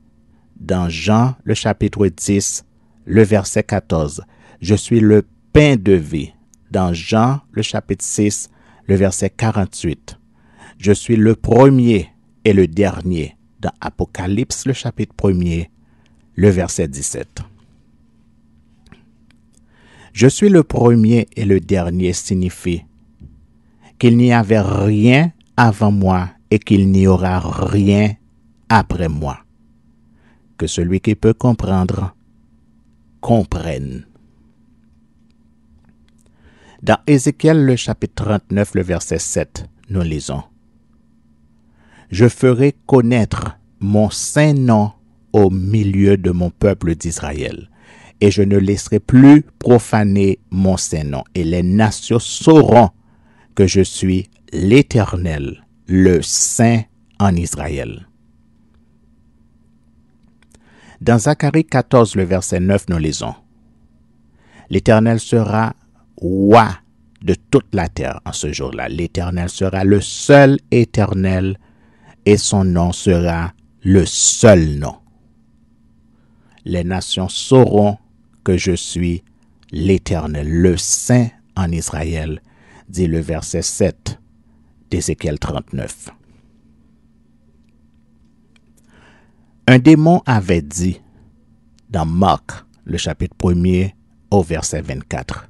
B: Dans Jean le chapitre 10, le verset 14. « Je suis le pain de vie. » Dans Jean le chapitre 6, le verset 48. « Je suis le premier et le dernier. » Dans Apocalypse le chapitre 1er, le verset 17. « Je suis le premier et le dernier » signifie qu'il n'y avait rien avant moi et qu'il n'y aura rien après moi. Que celui qui peut comprendre, comprenne. Dans Ézéchiel le chapitre 39, le verset 7, nous lisons, « Je ferai connaître mon saint nom au milieu de mon peuple d'Israël, et je ne laisserai plus profaner mon saint nom, et les nations sauront que je suis l'Éternel, le Saint en Israël. » Dans Zacharie 14, le verset 9, nous lisons, « L'Éternel sera roi de toute la terre en ce jour-là. L'Éternel sera le seul Éternel et son nom sera le seul nom. Les nations sauront que je suis l'Éternel, le Saint en Israël, » dit le verset 7 d'Ézéchiel 39. Un démon avait dit dans Marc, le chapitre 1er, au verset 24,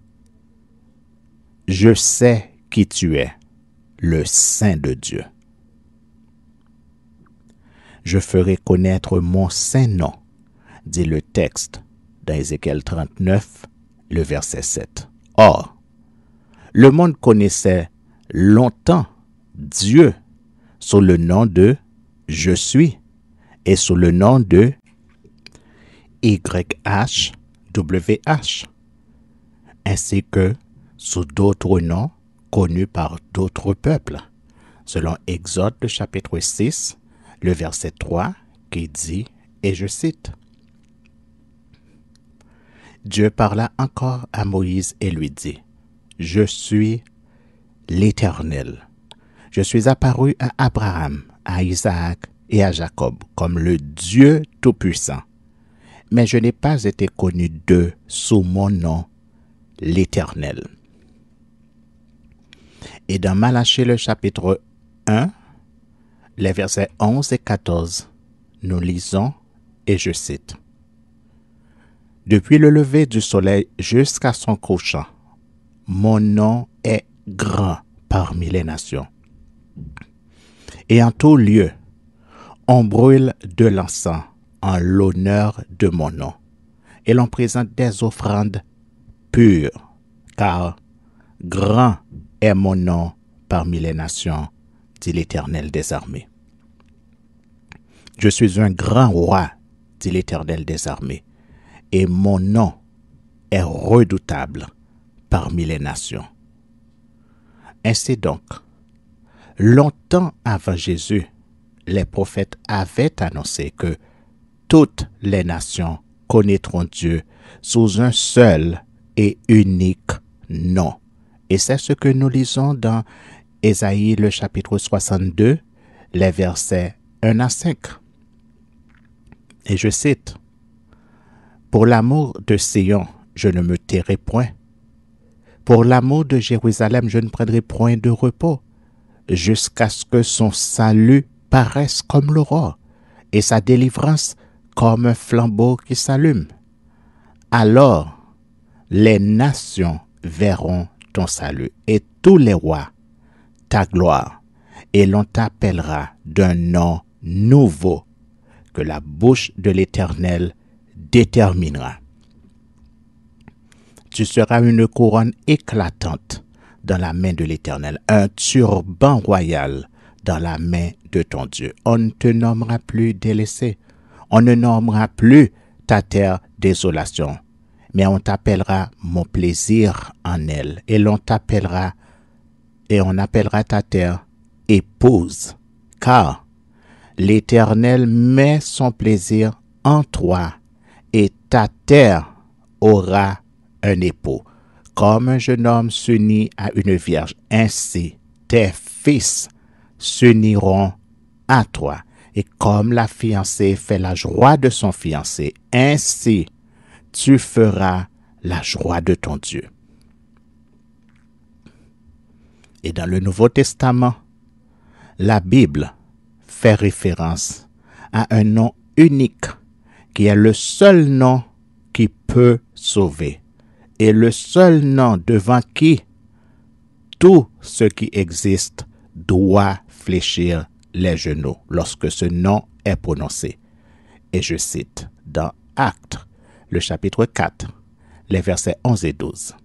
B: « Je sais qui tu es, le Saint de Dieu. Je ferai connaître mon saint nom, dit le texte dans Ézéchiel 39, le verset 7. Or, le monde connaissait longtemps Dieu sous le nom de « Je suis » et sous le nom de YHWH, ainsi que sous d'autres noms connus par d'autres peuples, selon Exode chapitre 6, le verset 3, qui dit, et je cite, « Dieu parla encore à Moïse et lui dit, « Je suis l'Éternel. Je suis apparu à Abraham, à Isaac et à Jacob comme le Dieu Tout-Puissant. Mais je n'ai pas été connu d'eux sous mon nom, l'Éternel. » Et dans Malachie le chapitre 1, les versets 11 et 14, nous lisons, et je cite, « Depuis le lever du soleil jusqu'à son couchant, mon nom est grand parmi les nations. Et en tout lieu, On brûle de l'encens en l'honneur de mon nom, et l'on présente des offrandes pures, car grand est mon nom parmi les nations, dit l'Éternel des armées. Je suis un grand roi, dit l'Éternel des armées, et mon nom est redoutable parmi les nations. Ainsi donc, longtemps avant Jésus, les prophètes avaient annoncé que toutes les nations connaîtront Dieu sous un seul et unique nom. Et c'est ce que nous lisons dans Ésaïe, le chapitre 62, les versets 1 à 5. Et je cite, « Pour l'amour de Sion, je ne me tairai point. Pour l'amour de Jérusalem, je ne prendrai point de repos, jusqu'à ce que son salut paraisse comme l'aurore, et sa délivrance comme un flambeau qui s'allume. Alors, les nations verront ton salut, et tous les rois ta gloire, et l'on t'appellera d'un nom nouveau que la bouche de l'Éternel déterminera. Tu seras une couronne éclatante dans la main de l'Éternel, un turban royal dans la main de ton Dieu. On ne te nommera plus délaissé, on ne nommera plus ta terre désolation, mais on t'appellera mon plaisir en elle, et on appellera ta terre épouse, car l'Éternel met son plaisir en toi, et ta terre aura un époux. Comme un jeune homme s'unit à une vierge, ainsi tes fils s'uniront à toi. Et comme la fiancée fait la joie de son fiancé, ainsi tu feras la joie de ton Dieu. Et dans le Nouveau Testament, la Bible fait référence à un nom unique qui est le seul nom qui peut sauver et le seul nom devant qui tout ce qui existe doit fléchir les genoux lorsque ce nom est prononcé. Et je cite dans Actes, le chapitre 4, les versets 11 et 12.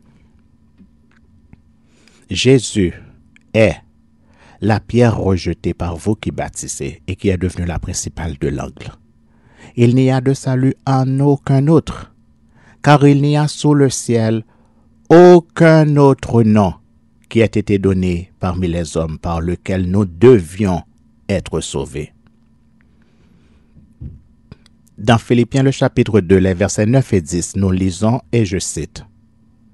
B: Jésus est la pierre rejetée par vous qui bâtissez et qui est devenue la principale de l'angle. Il n'y a de salut en aucun autre, car il n'y a sous le ciel aucun autre nom qui ait été donné parmi les hommes par lequel nous devions être sauvés. Dans Philippiens le chapitre 2, les versets 9 et 10, nous lisons, et je cite,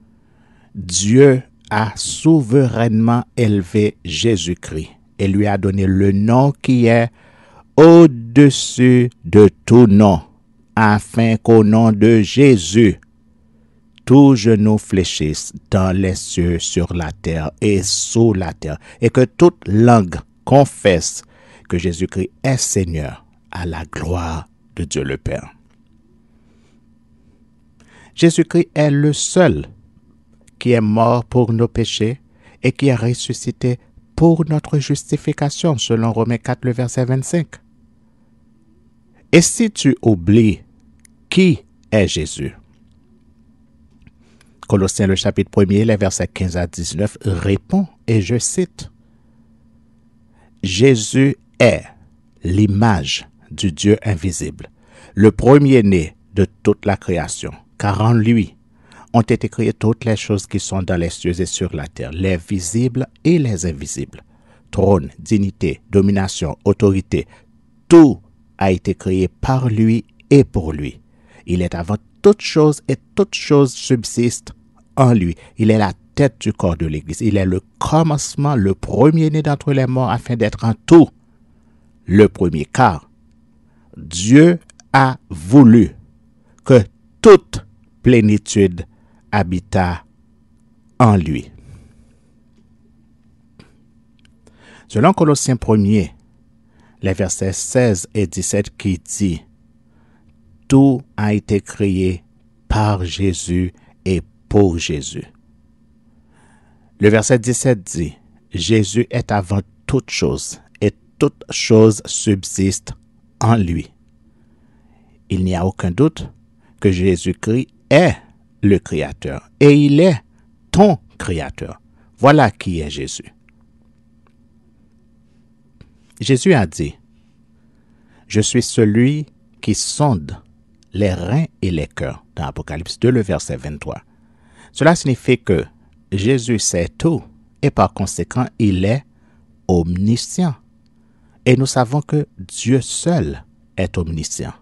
B: « Dieu a souverainement élevé Jésus-Christ et lui a donné le nom qui est au-dessus de tout nom, afin qu'au nom de Jésus, tout genou fléchisse dans les cieux, sur la terre et sous la terre, et que toute langue confesse que Jésus-Christ est Seigneur, à la gloire de Dieu le Père. » Jésus-Christ est le seul qui est mort pour nos péchés et qui est ressuscité pour notre justification, selon Romains 4, le verset 25. Et si tu oublies qui est Jésus, Colossiens le chapitre 1er, les versets 15 à 19, répond, et je cite, « Jésus est l'image du Dieu invisible, le premier-né de toute la création, car en lui ont été créées toutes les choses qui sont dans les cieux et sur la terre, les visibles et les invisibles. Trône, dignité, domination, autorité, tout a été créé par lui et pour lui. Il est avant toute chose et toute chose subsiste en lui. Il est la tête du corps de l'Église. Il est le commencement, le premier-né d'entre les morts, afin d'être en tout le premier. Car Dieu a voulu que toute plénitude habita en lui. Selon Colossiens 1er, les versets 16 et 17 qui dit « Tout a été créé par Jésus et pour Jésus. » Le verset 17 dit « Jésus est avant toute chose et toute chose subsiste en lui. Il n'y a aucun doute que Jésus-Christ est le Créateur et il est ton Créateur. Voilà qui est Jésus. Jésus a dit, « Je suis celui qui sonde les reins et les cœurs » dans Apocalypse 2, le verset 23. Cela signifie que Jésus sait tout et par conséquent, il est omniscient. Et nous savons que Dieu seul est omniscient.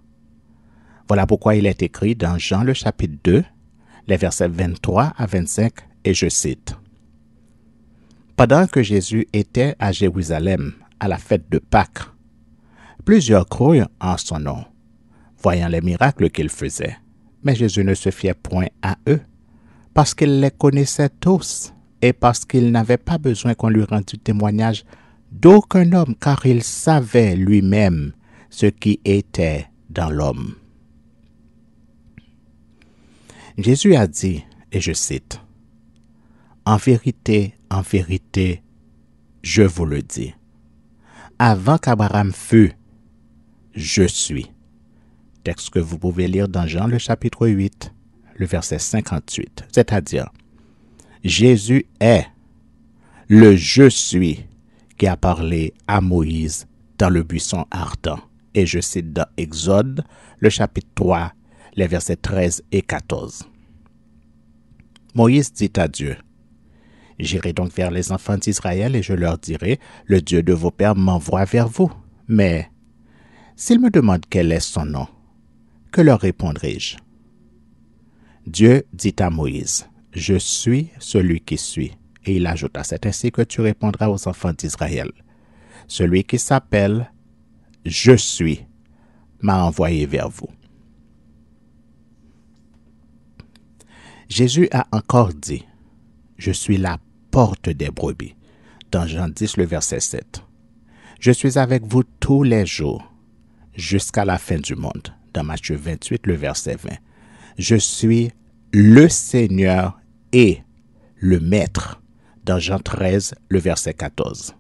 B: Voilà pourquoi il est écrit dans Jean le chapitre 2, les versets 23 à 25, et je cite. « Pendant que Jésus était à Jérusalem à la fête de Pâques, plusieurs crurent en son nom, voyant les miracles qu'il faisait. Mais Jésus ne se fiait point à eux, parce qu'il les connaissait tous et parce qu'il n'avait pas besoin qu'on lui rendît témoignage d'aucun homme, car il savait lui-même ce qui était dans l'homme. » Jésus a dit, et je cite, « En vérité, je vous le dis, avant qu'Abraham fût, je suis. » Texte que vous pouvez lire dans Jean le chapitre 8, le verset 58. C'est-à-dire, Jésus est le « je suis » qui a parlé à Moïse dans le buisson ardent. Et je cite dans Exode, le chapitre 3, les versets 13 et 14. Moïse dit à Dieu, « J'irai donc vers les enfants d'Israël et je leur dirai, le Dieu de vos pères m'envoie vers vous. Mais s'ils me demandent quel est son nom, que leur répondrai-je? » Dieu dit à Moïse, « Je suis celui qui suis. » Et il ajouta, « C'est ainsi que tu répondras aux enfants d'Israël. Celui qui s'appelle « Je suis » m'a envoyé vers vous. » Jésus a encore dit, « Je suis la porte des brebis » dans Jean 10, le verset 7. « Je suis avec vous tous les jours jusqu'à la fin du monde » dans Matthieu 28, le verset 20. « Je suis le Seigneur et le Maître » dans Jean 13, le verset 14.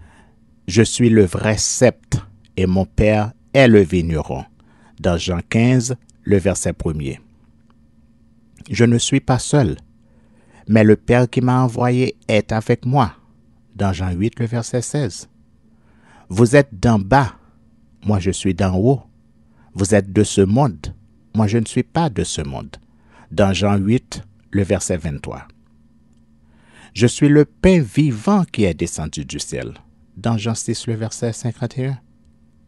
B: « Je suis le vrai cep et mon Père est le vigneron » dans Jean 15, le verset 1er. « Je ne suis pas seul, mais le Père qui m'a envoyé est avec moi » dans Jean 8, le verset 16. « Vous êtes d'en bas, moi je suis d'en haut. Vous êtes de ce monde, moi je ne suis pas de ce monde » dans Jean 8, le verset 23. « Je suis le pain vivant qui est descendu du ciel » dans Jean 6, le verset 51.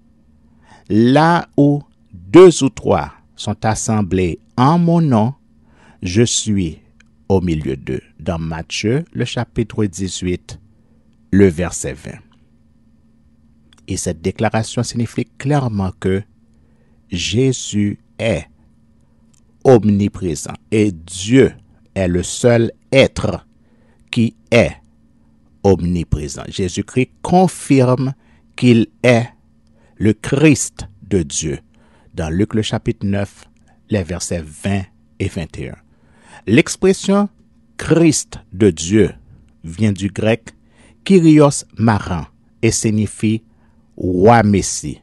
B: « Là où 2 ou 3 sont assemblés en mon nom, je suis au milieu d'eux » dans Matthieu, le chapitre 18, le verset 20. Et cette déclaration signifie clairement que Jésus est omniprésent et Dieu est le seul être qui est omniprésent. Jésus-Christ confirme qu'il est le Christ de Dieu dans Luc le chapitre 9, les versets 20 et 21. L'expression Christ de Dieu vient du grec Kyrios Maran et signifie roi Messie.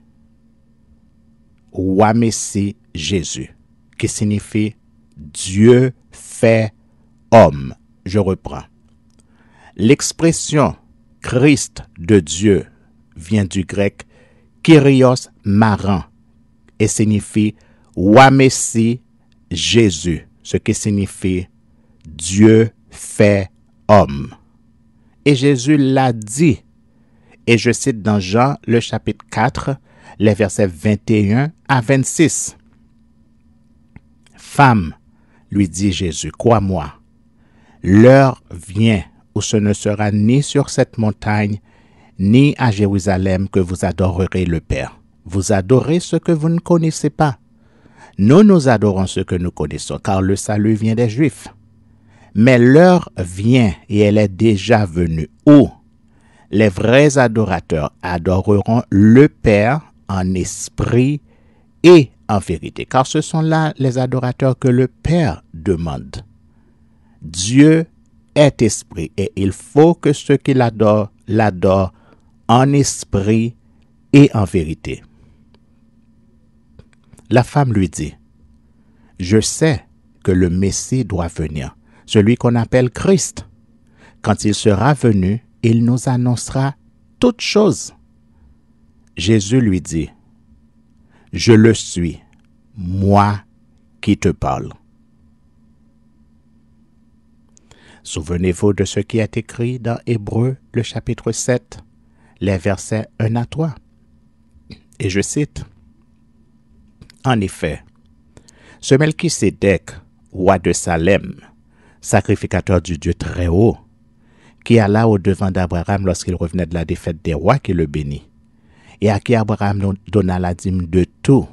B: Roi Messie Jésus, qui signifie Dieu fait homme. Je reprends. L'expression Christ de Dieu vient du grec Kyrios Maran et signifie roi Messie Jésus, ce qui signifie Dieu fait homme. Et Jésus l'a dit, et je cite dans Jean le chapitre 4, les versets 21 à 26. « Femme, lui dit Jésus, crois-moi, l'heure vient où ce ne sera ni sur cette montagne, ni à Jérusalem que vous adorerez le Père. Vous adorez ce que vous ne connaissez pas. Nous adorons ce que nous connaissons, car le salut vient des Juifs. Mais l'heure vient, et elle est déjà venue, où les vrais adorateurs adoreront le Père en esprit et en vérité, car ce sont là les adorateurs que le Père demande. Dieu est esprit et il faut que ceux qui l'adorent en esprit et en vérité. La femme lui dit, « Je sais que le Messie doit venir, celui qu'on appelle Christ. Quand il sera venu, il nous annoncera toutes choses. » Jésus lui dit, « Je le suis, moi qui te parle. » Souvenez-vous de ce qui est écrit dans Hébreux, le chapitre 7, les versets 1 à 3. Et je cite, « En effet, ce Melchisédek, roi de Salem, sacrificateur du Dieu très haut, qui alla au-devant d'Abraham lorsqu'il revenait de la défaite des rois qui le bénit, et à qui Abraham donna la dîme de tout,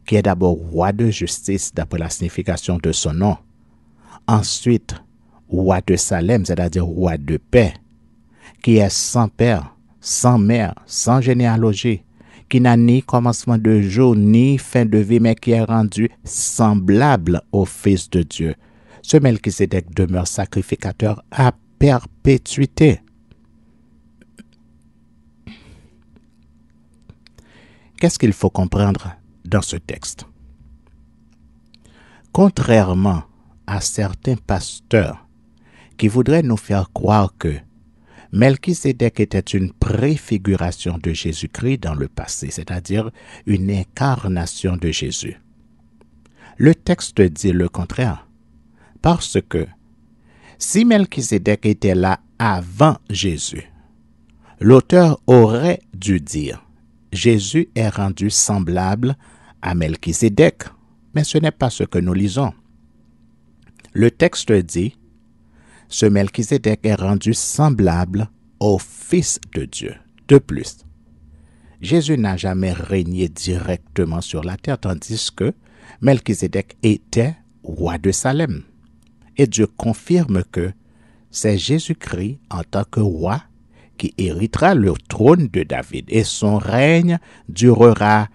B: qui est d'abord roi de justice d'après la signification de son nom, ensuite roi de Salem, c'est-à-dire roi de paix, qui est sans père, sans mère, sans généalogie, qui n'a ni commencement de jour, ni fin de vie, mais qui est rendu semblable au Fils de Dieu. Ce Melchisédek demeure sacrificateur à perpétuité. Qu'est-ce qu'il faut comprendre dans ce texte? Contrairement à certains pasteurs qui voudraient nous faire croire que Melchisédek était une préfiguration de Jésus-Christ dans le passé, c'est-à-dire une incarnation de Jésus. Le texte dit le contraire, parce que si Melchisédek était là avant Jésus, l'auteur aurait dû dire « Jésus est rendu semblable à Melchisédek », mais ce n'est pas ce que nous lisons. Le texte dit « Ce Melchisédek est rendu semblable au Fils de Dieu. » De plus, Jésus n'a jamais régné directement sur la terre, tandis que Melchisédek était roi de Salem. Et Dieu confirme que c'est Jésus-Christ en tant que roi qui héritera le trône de David et son règne durera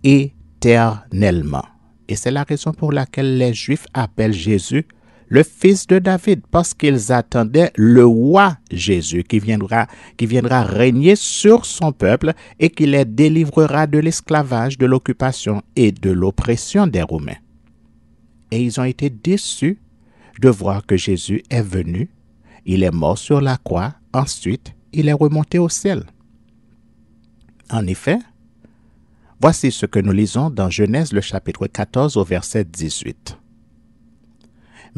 B: éternellement. Et c'est la raison pour laquelle les Juifs appellent Jésus le fils de David, parce qu'ils attendaient le roi Jésus qui viendra régner sur son peuple et qui les délivrera de l'esclavage, de l'occupation et de l'oppression des Romains. Et ils ont été déçus de voir que Jésus est venu, il est mort sur la croix, ensuite il est remonté au ciel. En effet, voici ce que nous lisons dans Genèse le chapitre 14 au verset 18.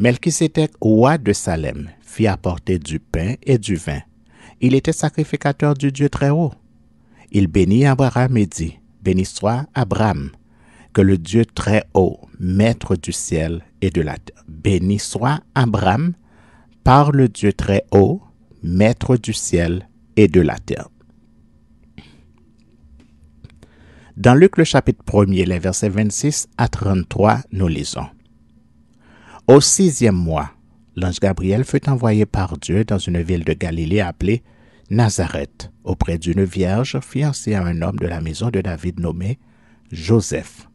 B: Melchisédek, roi de Salem, fit apporter du pain et du vin. Il était sacrificateur du Dieu très haut. Il bénit Abraham et dit, « Béni soit Abraham, que le Dieu très haut, maître du ciel et de la terre. Béni soit Abraham par le Dieu très haut, maître du ciel et de la terre. » Dans Luc le chapitre 1er, les versets 26 à 33, nous lisons. Au 6e mois, l'ange Gabriel fut envoyé par Dieu dans une ville de Galilée appelée Nazareth, auprès d'une vierge fiancée à un homme de la maison de David nommé Joseph.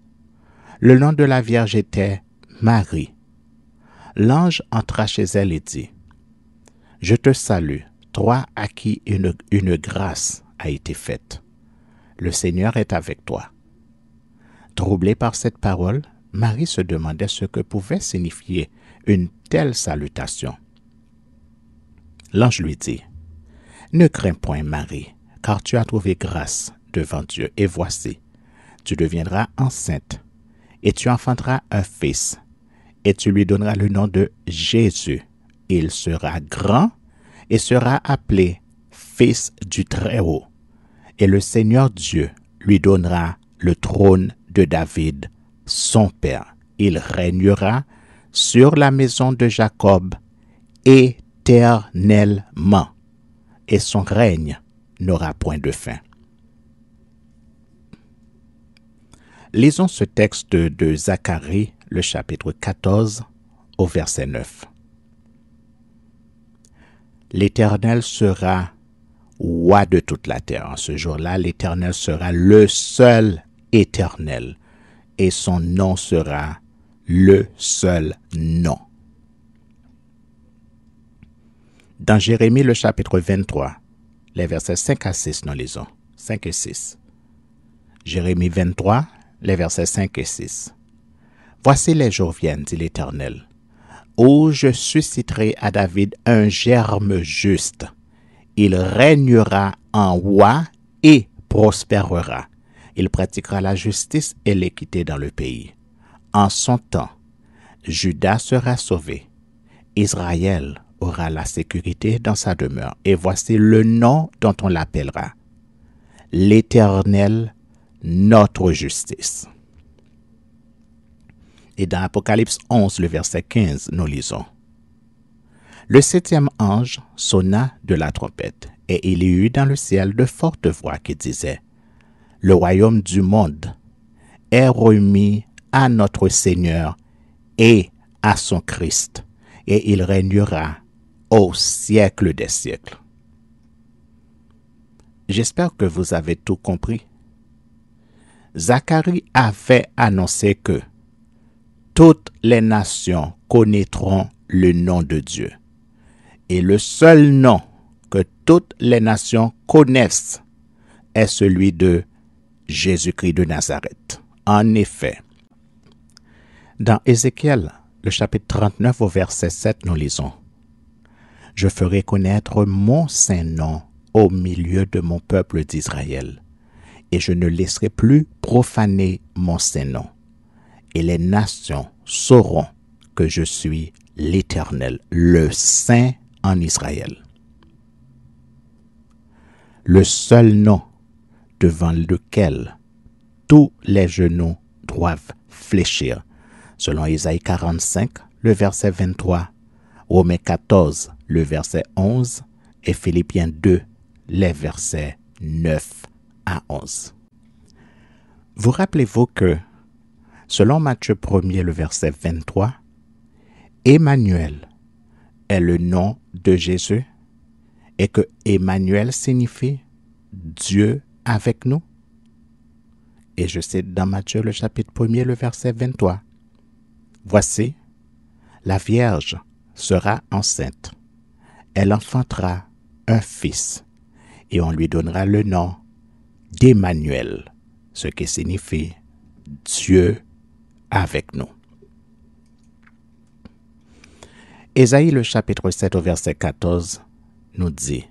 B: Le nom de la vierge était Marie. L'ange entra chez elle et dit, « Je te salue, toi à qui une grâce a été faite. Le Seigneur est avec toi. » Troublée par cette parole, Marie se demandait ce que pouvait signifier une telle salutation. L'ange lui dit, « Ne crains point, Marie, car tu as trouvé grâce devant Dieu, et voici, tu deviendras enceinte, et tu enfanteras un fils, et tu lui donneras le nom de Jésus. Il sera grand et sera appelé Fils du Très-Haut, et le Seigneur Dieu lui donnera le trône de David, son père. Il régnera sur la maison de Jacob éternellement, et son règne n'aura point de fin. » Lisons ce texte de Zacharie, le chapitre 14, au verset 9. L'Éternel sera roi de toute la terre. En ce jour-là, l'Éternel sera le seul Éternel, et son nom sera le seul nom. Dans Jérémie, le chapitre 23, les versets 5 à 6, nous lisons. 5 et 6. Jérémie 23, les versets 5 et 6. Voici les jours viennent, dit l'Éternel, où je susciterai à David un germe juste. Il régnera en roi et prospérera. Il pratiquera la justice et l'équité dans le pays. En son temps, Juda sera sauvé. Israël aura la sécurité dans sa demeure. Et voici le nom dont on l'appellera. L'Éternel, notre justice. Et dans Apocalypse 11, le verset 15, nous lisons. Le 7e ange sonna de la trompette, et il y eut dans le ciel de fortes voix qui disaient, le royaume du monde est remis à notre Seigneur et à son Christ, et il régnera au siècle des siècles. J'espère que vous avez tout compris. Zacharie avait annoncé que toutes les nations connaîtront le nom de Dieu. Et le seul nom que toutes les nations connaissent est celui de Jésus-Christ de Nazareth. En effet, dans Ézéchiel, le chapitre 39 au verset 7, nous lisons « Je ferai connaître mon saint nom au milieu de mon peuple d'Israël, et je ne laisserai plus profaner mon saint nom. Et les nations sauront que je suis l'Éternel, le Saint en Israël. » Le seul nom devant lequel tous les genoux doivent fléchir, selon Isaïe 45, le verset 23, Romains 14, le verset 11, et Philippiens 2, les versets 9 à 11. Vous rappelez-vous que, selon Matthieu 1er, le verset 23, Emmanuel est le nom de Jésus et que Emmanuel signifie Dieu avec nous. Et je cite dans Matthieu le chapitre 1er, le verset 23. Voici, la Vierge sera enceinte. Elle enfantera un fils et on lui donnera le nom d'Emmanuel, ce qui signifie Dieu avec nous. Ésaïe le chapitre 7 au verset 14 nous dit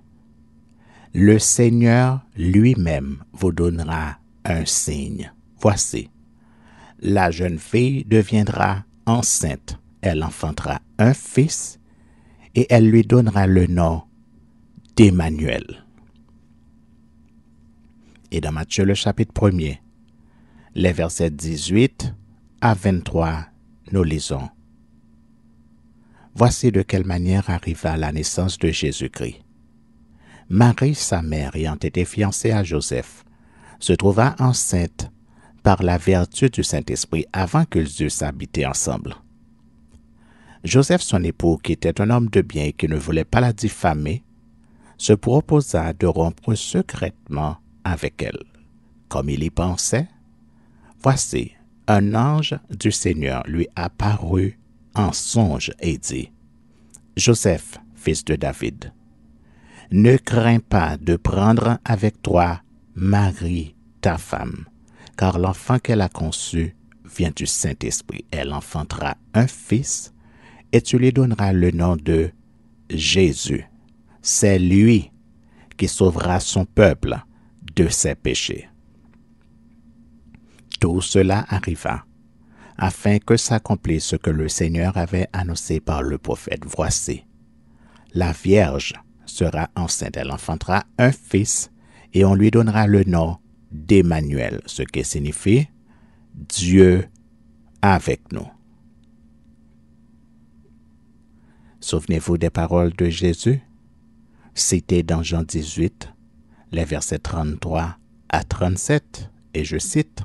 B: « Le Seigneur lui-même vous donnera un signe. Voici, la jeune fille deviendra enceinte. Elle enfantera un fils et elle lui donnera le nom d'Emmanuel. » Et dans Matthieu le chapitre 1er, les versets 18 à 23, nous lisons « Voici de quelle manière arriva la naissance de Jésus-Christ. Marie, sa mère, ayant été fiancée à Joseph, se trouva enceinte par la vertu du Saint-Esprit avant qu'ils eussent habité ensemble. Joseph, son époux, qui était un homme de bien et qui ne voulait pas la diffamer, se proposa de rompre secrètement avec elle. Comme il y pensait, voici, un ange du Seigneur lui apparut en songe et dit « Joseph, fils de David, ne crains pas de prendre avec toi Marie, ta femme, car l'enfant qu'elle a conçu vient du Saint-Esprit. Elle enfantera un fils et tu lui donneras le nom de Jésus. C'est lui qui sauvera son peuple de ses péchés. » Tout cela arriva afin que s'accomplisse ce que le Seigneur avait annoncé par le prophète. Voici, la Vierge sera enceinte, elle enfantera un fils et on lui donnera le nom d'Emmanuel, ce qui signifie Dieu avec nous. Souvenez-vous des paroles de Jésus, citées dans Jean 18, les versets 33 à 37, et je cite,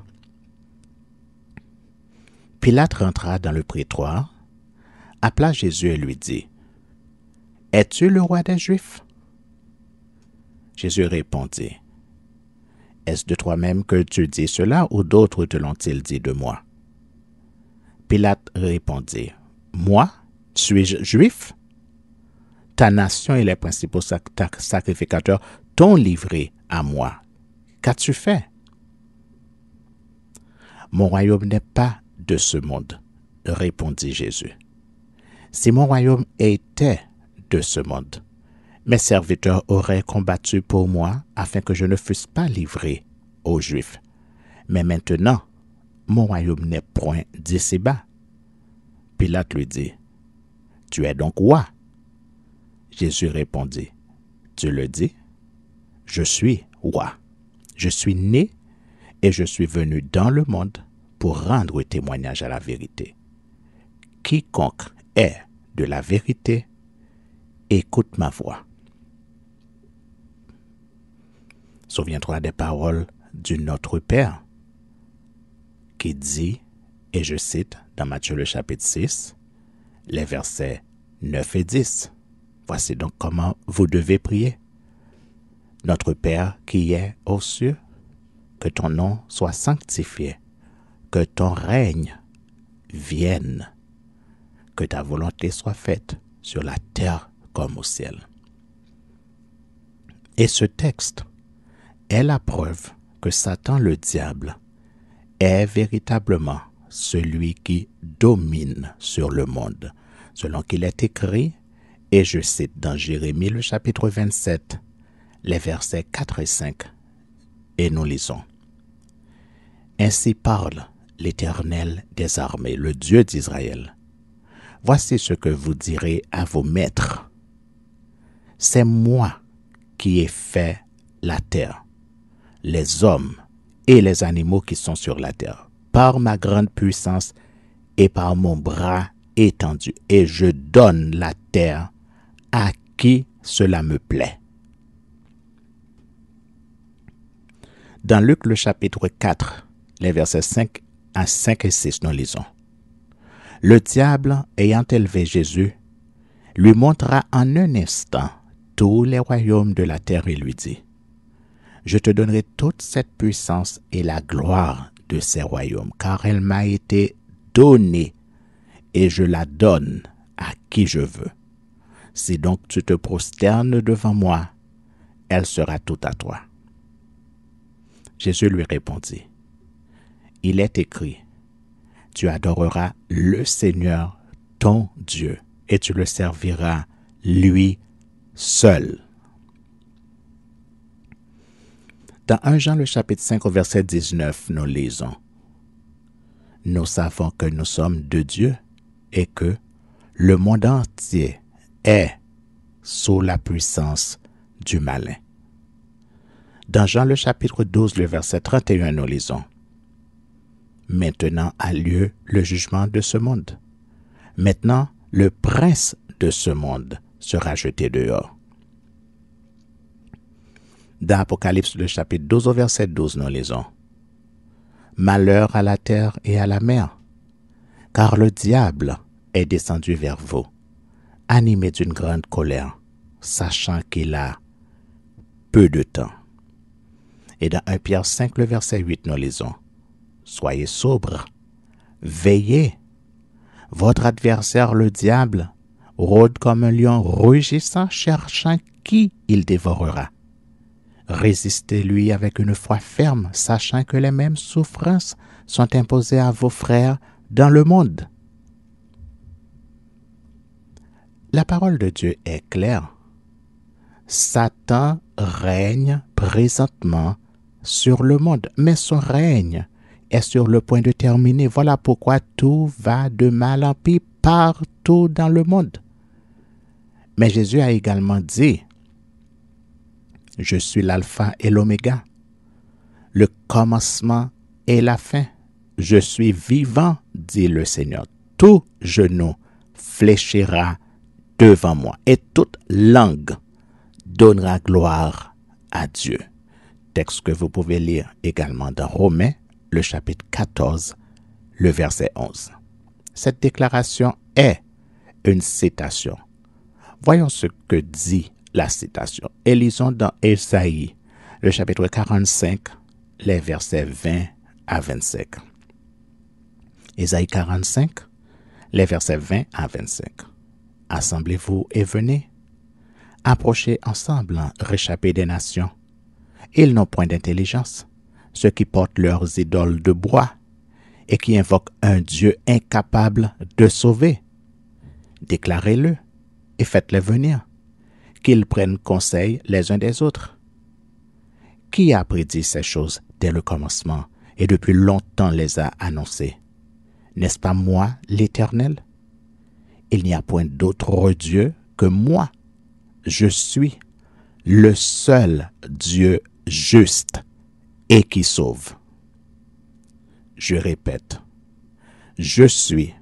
B: « Pilate rentra dans le prétoire, appela Jésus et lui dit, « Es-tu le roi des Juifs? » Jésus répondit, « Est-ce de toi-même que tu dis cela ou d'autres te l'ont-ils dit de moi? » Pilate répondit, « Moi, suis-je juif? Ta nation et les principaux sacrificateurs t'ont livré à moi. Qu'as-tu fait? » Mon royaume n'est pas de ce monde, répondit Jésus. Si mon royaume était de ce monde, mes serviteurs auraient combattu pour moi afin que je ne fusse pas livré aux Juifs. Mais maintenant, mon royaume n'est point d'ici-bas. Pilate lui dit, « Tu es donc roi ?» Jésus répondit, « Tu le dis, je suis roi. Je suis né et je suis venu dans le monde pour rendre témoignage à la vérité. Quiconque est de la vérité, écoute ma voix. » Souviens-toi des paroles du Notre Père qui dit, et je cite dans Matthieu le chapitre 6, les versets 9 et 10. Voici donc comment vous devez prier. Notre Père qui est aux cieux, que ton nom soit sanctifié, que ton règne vienne, que ta volonté soit faite sur la terre comme au ciel. Et ce texte est la preuve que Satan le diable est véritablement celui qui domine sur le monde, selon qu'il est écrit, et je cite dans Jérémie le chapitre 27, les versets 4 et 5, et nous lisons. Ainsi parle l'Éternel des armées, le Dieu d'Israël. Voici ce que vous direz à vos maîtres. C'est moi qui ai fait la terre, les hommes et les animaux qui sont sur la terre, par ma grande puissance et par mon bras étendu, et je donne la terre à qui cela me plaît. Dans Luc le chapitre 4, les versets 5 et 6, nous lisons. Le diable, ayant élevé Jésus, lui montra en un instant tous les royaumes de la terre et lui dit, « Je te donnerai toute cette puissance et la gloire de ces royaumes, car elle m'a été donnée et je la donne à qui je veux. Si donc tu te prosternes devant moi, elle sera toute à toi. » Jésus lui répondit, « Il est écrit, tu adoreras le Seigneur, ton Dieu, et tu le serviras lui seul. » Dans 1 Jean le chapitre 5 au verset 19, nous lisons, « Nous savons que nous sommes de Dieu et que le monde entier est sous la puissance du malin. » Dans Jean le chapitre 12, le verset 31, nous lisons, « Maintenant a lieu le jugement de ce monde. Maintenant, le prince de ce monde sera jeté dehors. » Dans Apocalypse le chapitre 12 au verset 12, nous lisons, « Malheur à la terre et à la mer, car le diable est descendu vers vous, animé d'une grande colère, sachant qu'il a peu de temps. » Et dans 1 Pierre 5, le verset 8, nous lisons, « Soyez sobres, veillez. Votre adversaire, le diable, rôde comme un lion rugissant, cherchant qui il dévorera. Résistez-lui avec une foi ferme, sachant que les mêmes souffrances sont imposées à vos frères dans le monde. » La parole de Dieu est claire. Satan règne présentement sur le monde, mais son règne est sur le point de terminer. Voilà pourquoi tout va de mal en pis partout dans le monde. Mais Jésus a également dit, « Je suis l'alpha et l'oméga, le commencement et la fin. Je suis vivant, dit le Seigneur. Tout genou fléchira devant moi et toute langue donnera gloire à Dieu. » Texte que vous pouvez lire également dans Romains, le chapitre 14, le verset 11. Cette déclaration est une citation. Voyons ce que dit la citation. Et lisons dans Ésaïe, le chapitre 45, les versets 20 à 25. Ésaïe 45, les versets 20 à 25. Assemblez-vous et venez. Approchez ensemble, réchappez des nations. Ils n'ont point d'intelligence, ceux qui portent leurs idoles de bois et qui invoquent un Dieu incapable de sauver. Déclarez-le et faites-les venir, qu'ils prennent conseil les uns des autres. Qui a prédit ces choses dès le commencement et depuis longtemps les a annoncées? N'est-ce pas moi, l'Éternel? Il n'y a point d'autre Dieu que moi. Je suis le seul Dieu juste et qui sauve. Je répète, je suis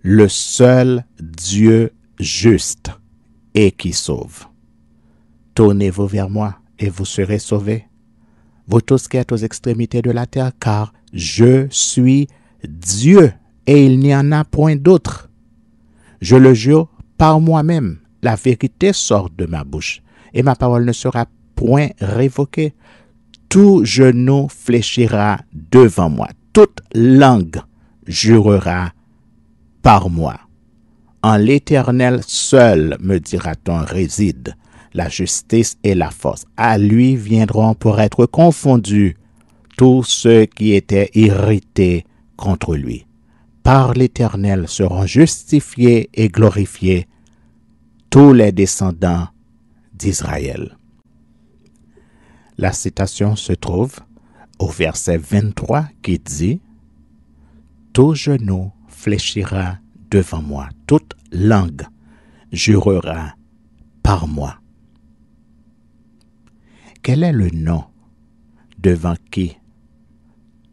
B: le seul Dieu juste et qui sauve. Tournez-vous vers moi et vous serez sauvés, vous tous qui êtes aux extrémités de la terre, car je suis Dieu et il n'y en a point d'autre. Je le jure par moi-même, la vérité sort de ma bouche et ma parole ne sera point révoquée. Tout genou fléchira devant moi, toute langue jurera par moi. En l'Éternel seul, me dira-t-on, réside la justice et la force. À lui viendront pour être confondus tous ceux qui étaient irrités contre lui. Par l'Éternel seront justifiés et glorifiés tous les descendants d'Israël. La citation se trouve au verset 23 qui dit « Tout genou fléchira devant moi, toute langue jurera par moi. » Quel est le nom devant qui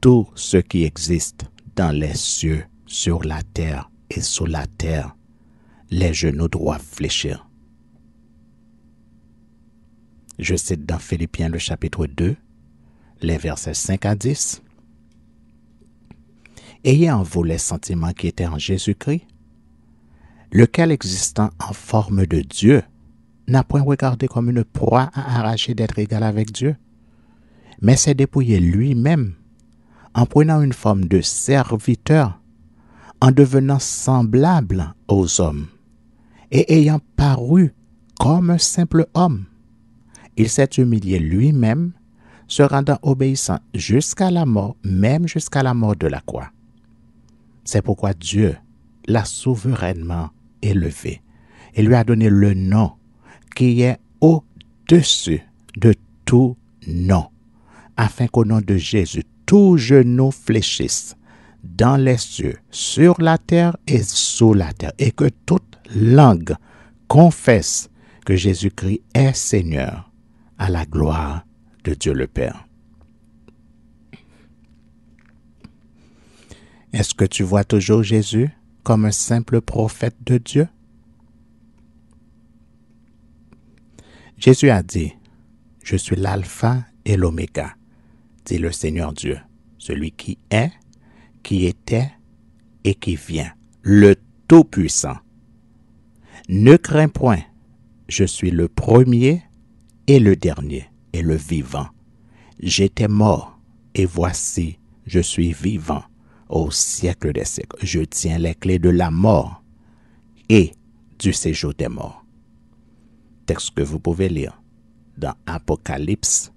B: tout ce qui existe dans les cieux, sur la terre et sous la terre, les genoux doivent fléchir? Je cite dans Philippiens le chapitre 2, les versets 5 à 10. « Ayez en vous les sentiments qui étaient en Jésus-Christ, lequel existant en forme de Dieu, n'a point regardé comme une proie à arracher d'être égal avec Dieu, mais s'est dépouillé lui-même en prenant une forme de serviteur, en devenant semblable aux hommes, et ayant paru comme un simple homme. Il s'est humilié lui-même, se rendant obéissant jusqu'à la mort, même jusqu'à la mort de la croix. C'est pourquoi Dieu l'a souverainement élevé et lui a donné le nom qui est au-dessus de tout nom, afin qu'au nom de Jésus, tout genou fléchisse dans les cieux, sur la terre et sous la terre, et que toute langue confesse que Jésus-Christ est Seigneur, à la gloire de Dieu le Père. Est-ce que tu vois toujours Jésus comme un simple prophète de Dieu? Jésus a dit, « Je suis l'alpha et l'oméga, dit le Seigneur Dieu, celui qui est, qui était et qui vient, le Tout-Puissant. Ne crains point, je suis le premier et le dernier et le vivant. J'étais mort et voici, je suis vivant au siècle des siècles. Je tiens les clés de la mort et du séjour des morts. » Texte que vous pouvez lire dans Apocalypse,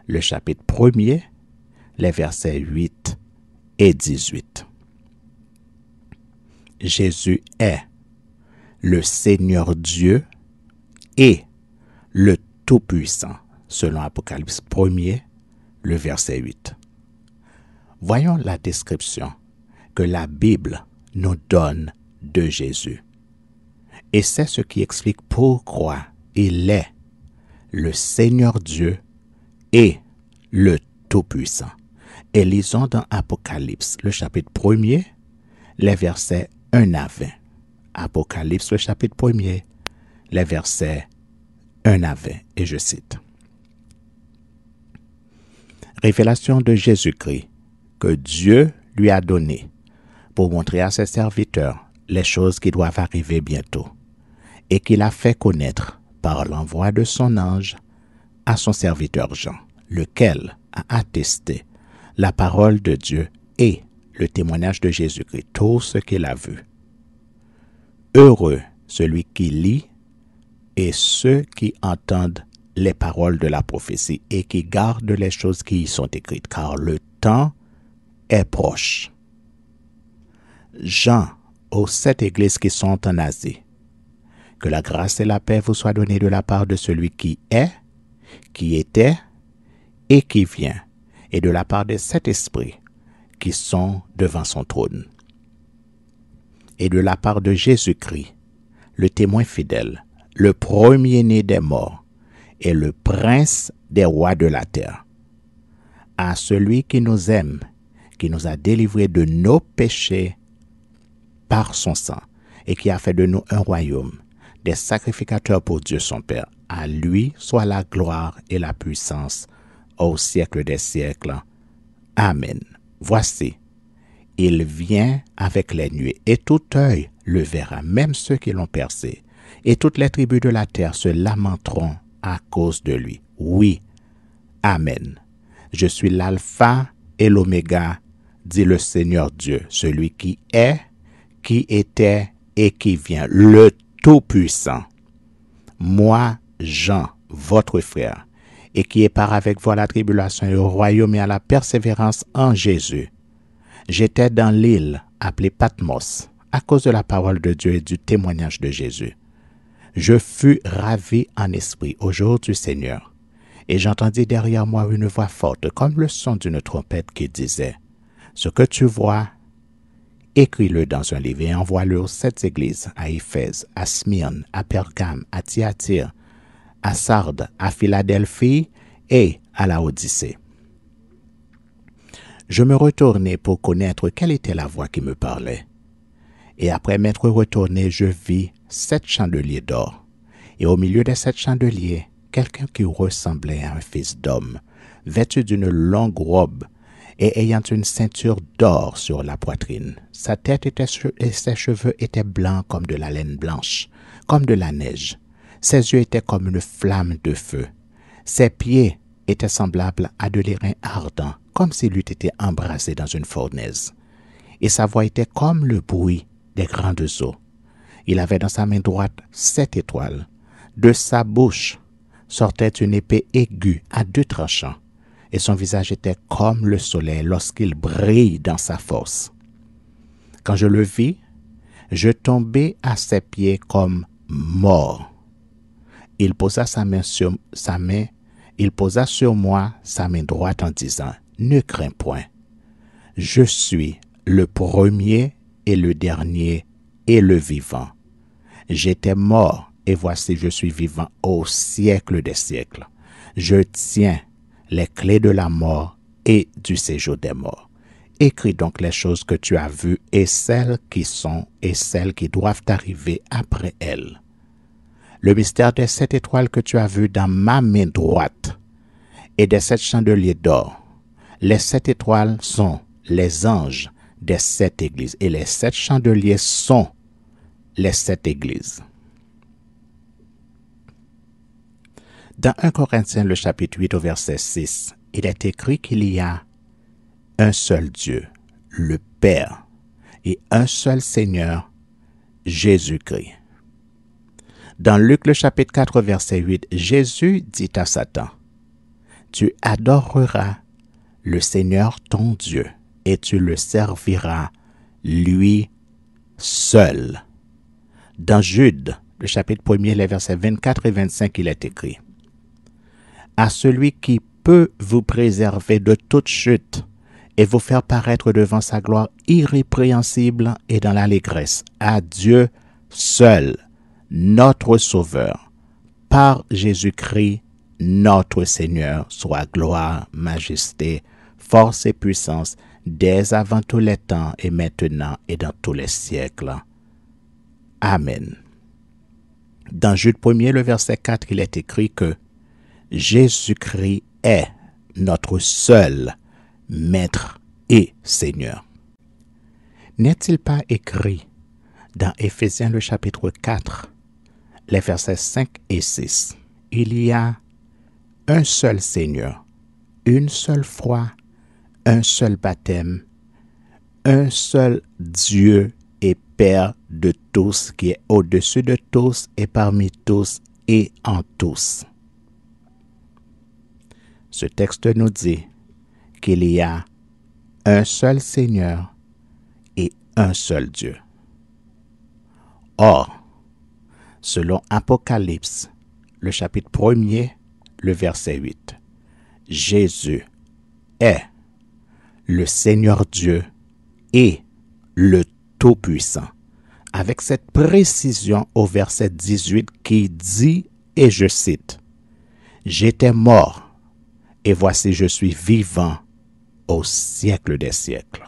B: le chapitre 1er, les versets 8 et 18. Jésus est le Seigneur Dieu et le Tout-Puissant, selon Apocalypse 1er, le verset 8. Voyons la description que la Bible nous donne de Jésus. Et c'est ce qui explique pourquoi il est le Seigneur Dieu et le Tout-Puissant. Et lisons dans Apocalypse, le chapitre 1er, les versets 1 à 20. Apocalypse, le chapitre 1er, les versets 1 à 20. Et je cite. Révélation de Jésus-Christ que Dieu lui a donnée pour montrer à ses serviteurs les choses qui doivent arriver bientôt et qu'il a fait connaître par l'envoi de son ange à son serviteur Jean, lequel a attesté la parole de Dieu et le témoignage de Jésus-Christ, tout ce qu'il a vu. Heureux celui qui lit et ceux qui entendent les paroles de la prophétie et qui gardent les choses qui y sont écrites, car le temps est proche. Jean, aux 7 églises qui sont en Asie. Que la grâce et la paix vous soient données de la part de celui qui est, qui était et qui vient, et de la part des 7 esprits qui sont devant son trône. Et de la part de Jésus-Christ, le témoin fidèle, le premier-né des morts et le prince des rois de la terre. À celui qui nous aime, qui nous a délivrés de nos péchés par son sang et qui a fait de nous un royaume, des sacrificateurs pour Dieu son Père. À lui soit la gloire et la puissance au siècle des siècles. Amen. Voici, il vient avec les nuées, et tout œil le verra, même ceux qui l'ont percé, et toutes les tribus de la terre se lamenteront à cause de lui. Oui, Amen. Je suis l'alpha et l'oméga, dit le Seigneur Dieu, celui qui est, qui était et qui vient, le Tout-Puissant. Moi, Jean, votre frère, et qui est part avec vous à la tribulation et au royaume et à la persévérance en Jésus. J'étais dans l'île appelée Patmos, à cause de la parole de Dieu et du témoignage de Jésus. Je fus ravi en esprit au jour du Seigneur, et j'entendis derrière moi une voix forte, comme le son d'une trompette qui disait, « Ce que tu vois, écris-le dans un livre et envoie-le aux 7 églises, à Éphèse, à Smyrne, à Pergame, à Thyatire, à Sardes, à Philadelphie et à Laodicée. » Je me retournai pour connaître quelle était la voix qui me parlait. Et après m'être retourné, je vis 7 chandeliers d'or. Et au milieu des 7 chandeliers, quelqu'un qui ressemblait à un fils d'homme, vêtu d'une longue robe et ayant une ceinture d'or sur la poitrine. Sa tête et ses cheveux étaient blancs comme de la laine blanche, comme de la neige. Ses yeux étaient comme une flamme de feu. Ses pieds étaient semblables à de l'airain ardent, comme s'il eût été embrasé dans une fournaise. Et sa voix était comme le bruit des grandes eaux. Il avait dans sa main droite 7 étoiles. De sa bouche sortait une épée aiguë à 2 tranchants, et son visage était comme le soleil lorsqu'il brille dans sa force. Quand je le vis, je tombai à ses pieds comme mort. Il posa sur moi sa main droite en disant, « Ne crains point, je suis le premier et le dernier et le vivant. J'étais mort, et voici je suis vivant au siècle des siècles. Je tiens les clés de la mort et du séjour des morts. Écris donc les choses que tu as vues et celles qui sont et celles qui doivent arriver après elles. Le mystère des 7 étoiles que tu as vues dans ma main droite et des 7 chandeliers d'or. Les 7 étoiles sont les anges des 7 églises et les 7 chandeliers sont les 7 églises. » Dans 1 Corinthiens, le chapitre 8 au verset 6, il est écrit qu'il y a un seul Dieu, le Père, et un seul Seigneur, Jésus-Christ. Dans Luc, le chapitre 4, verset 8, Jésus dit à Satan, « Tu adoreras le Seigneur ton Dieu, et tu le serviras lui seul. » Dans Jude, le chapitre 1er, les versets 24 et 25, il est écrit, « À celui qui peut vous préserver de toute chute et vous faire paraître devant sa gloire irrépréhensible et dans l'allégresse, à Dieu seul, notre Sauveur, par Jésus-Christ, notre Seigneur, soit gloire, majesté, force et puissance, dès avant tous les temps et maintenant et dans tous les siècles. Amen. » Dans Jude 1er, le verset 4, il est écrit que Jésus-Christ est notre seul Maître et Seigneur. N'est-il pas écrit dans Éphésiens le chapitre 4, les versets 5 et 6, il y a un seul Seigneur, une seule foi, un seul baptême, un seul Dieu et Père de tous, qui est au-dessus de tous et parmi tous et en tous. Ce texte nous dit qu'il y a un seul Seigneur et un seul Dieu. Or, selon Apocalypse, le chapitre 1er, le verset 8, Jésus est le Seigneur Dieu et le Tout-Puissant. Avec cette précision au verset 18 qui dit, et je cite, « J'étais mort, et voici je suis vivant au siècle des siècles. »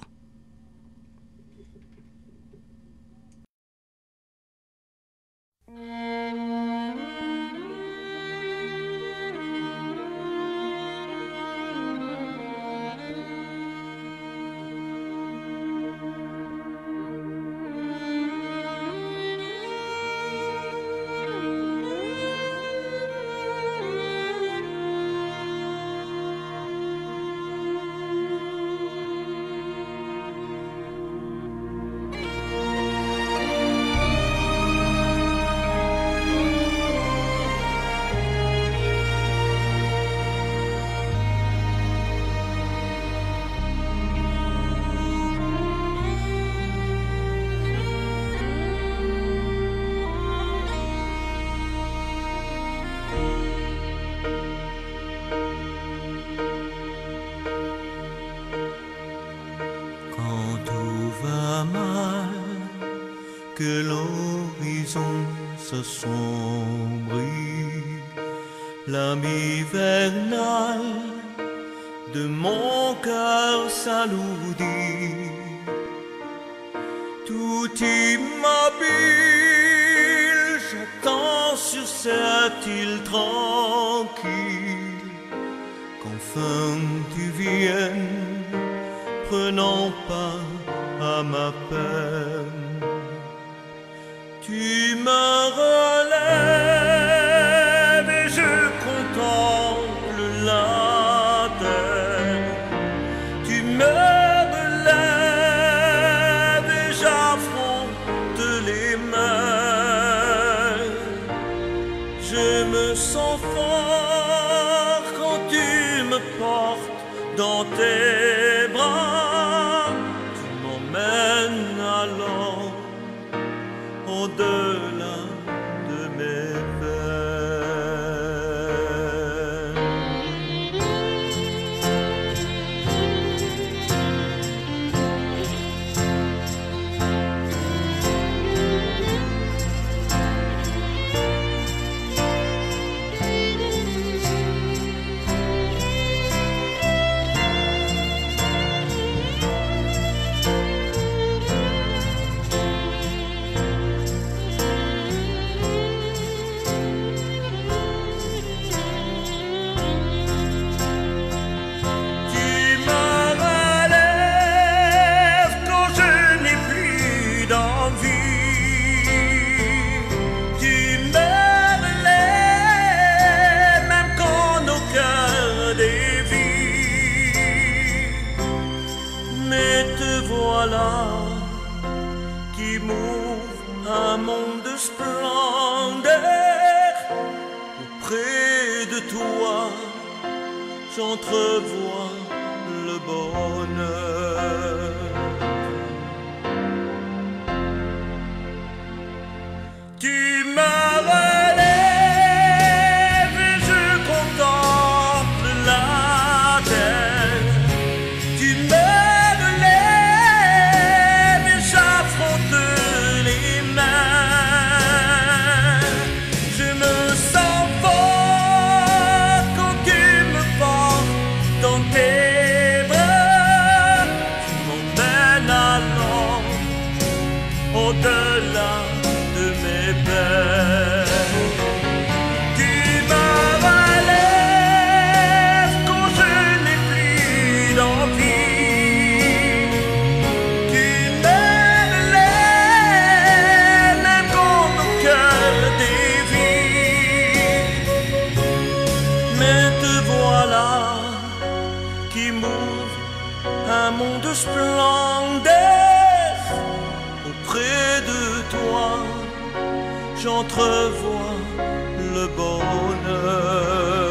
A: Que l'horizon s'assombrit, l'âme hivernale de mon cœur s'alourdit. Tout immobile, j'attends sur cette île tranquille qu'enfin tu viennes, prenant part à ma peine. Tu me relèves et je contemple la terre. Tu me relèves et j'affronte les mers. Je me sens fort quand tu me portes dans tes bras. Tu m'emmènes alors au-delà de mes qui m'ouvre un monde de splendeur. Auprès de toi, j'entrevois le bonheur. Tu me relèves et je contemple la terre. Tu me au-delà de mes peines. Tu me relèves quand je n'ai plus d'envie. Tu me relèves même quand mon cœur dévie. Mais te voilà qui m'ouvre un monde splendeur. Auprès de toi, j'entrevois le bonheur.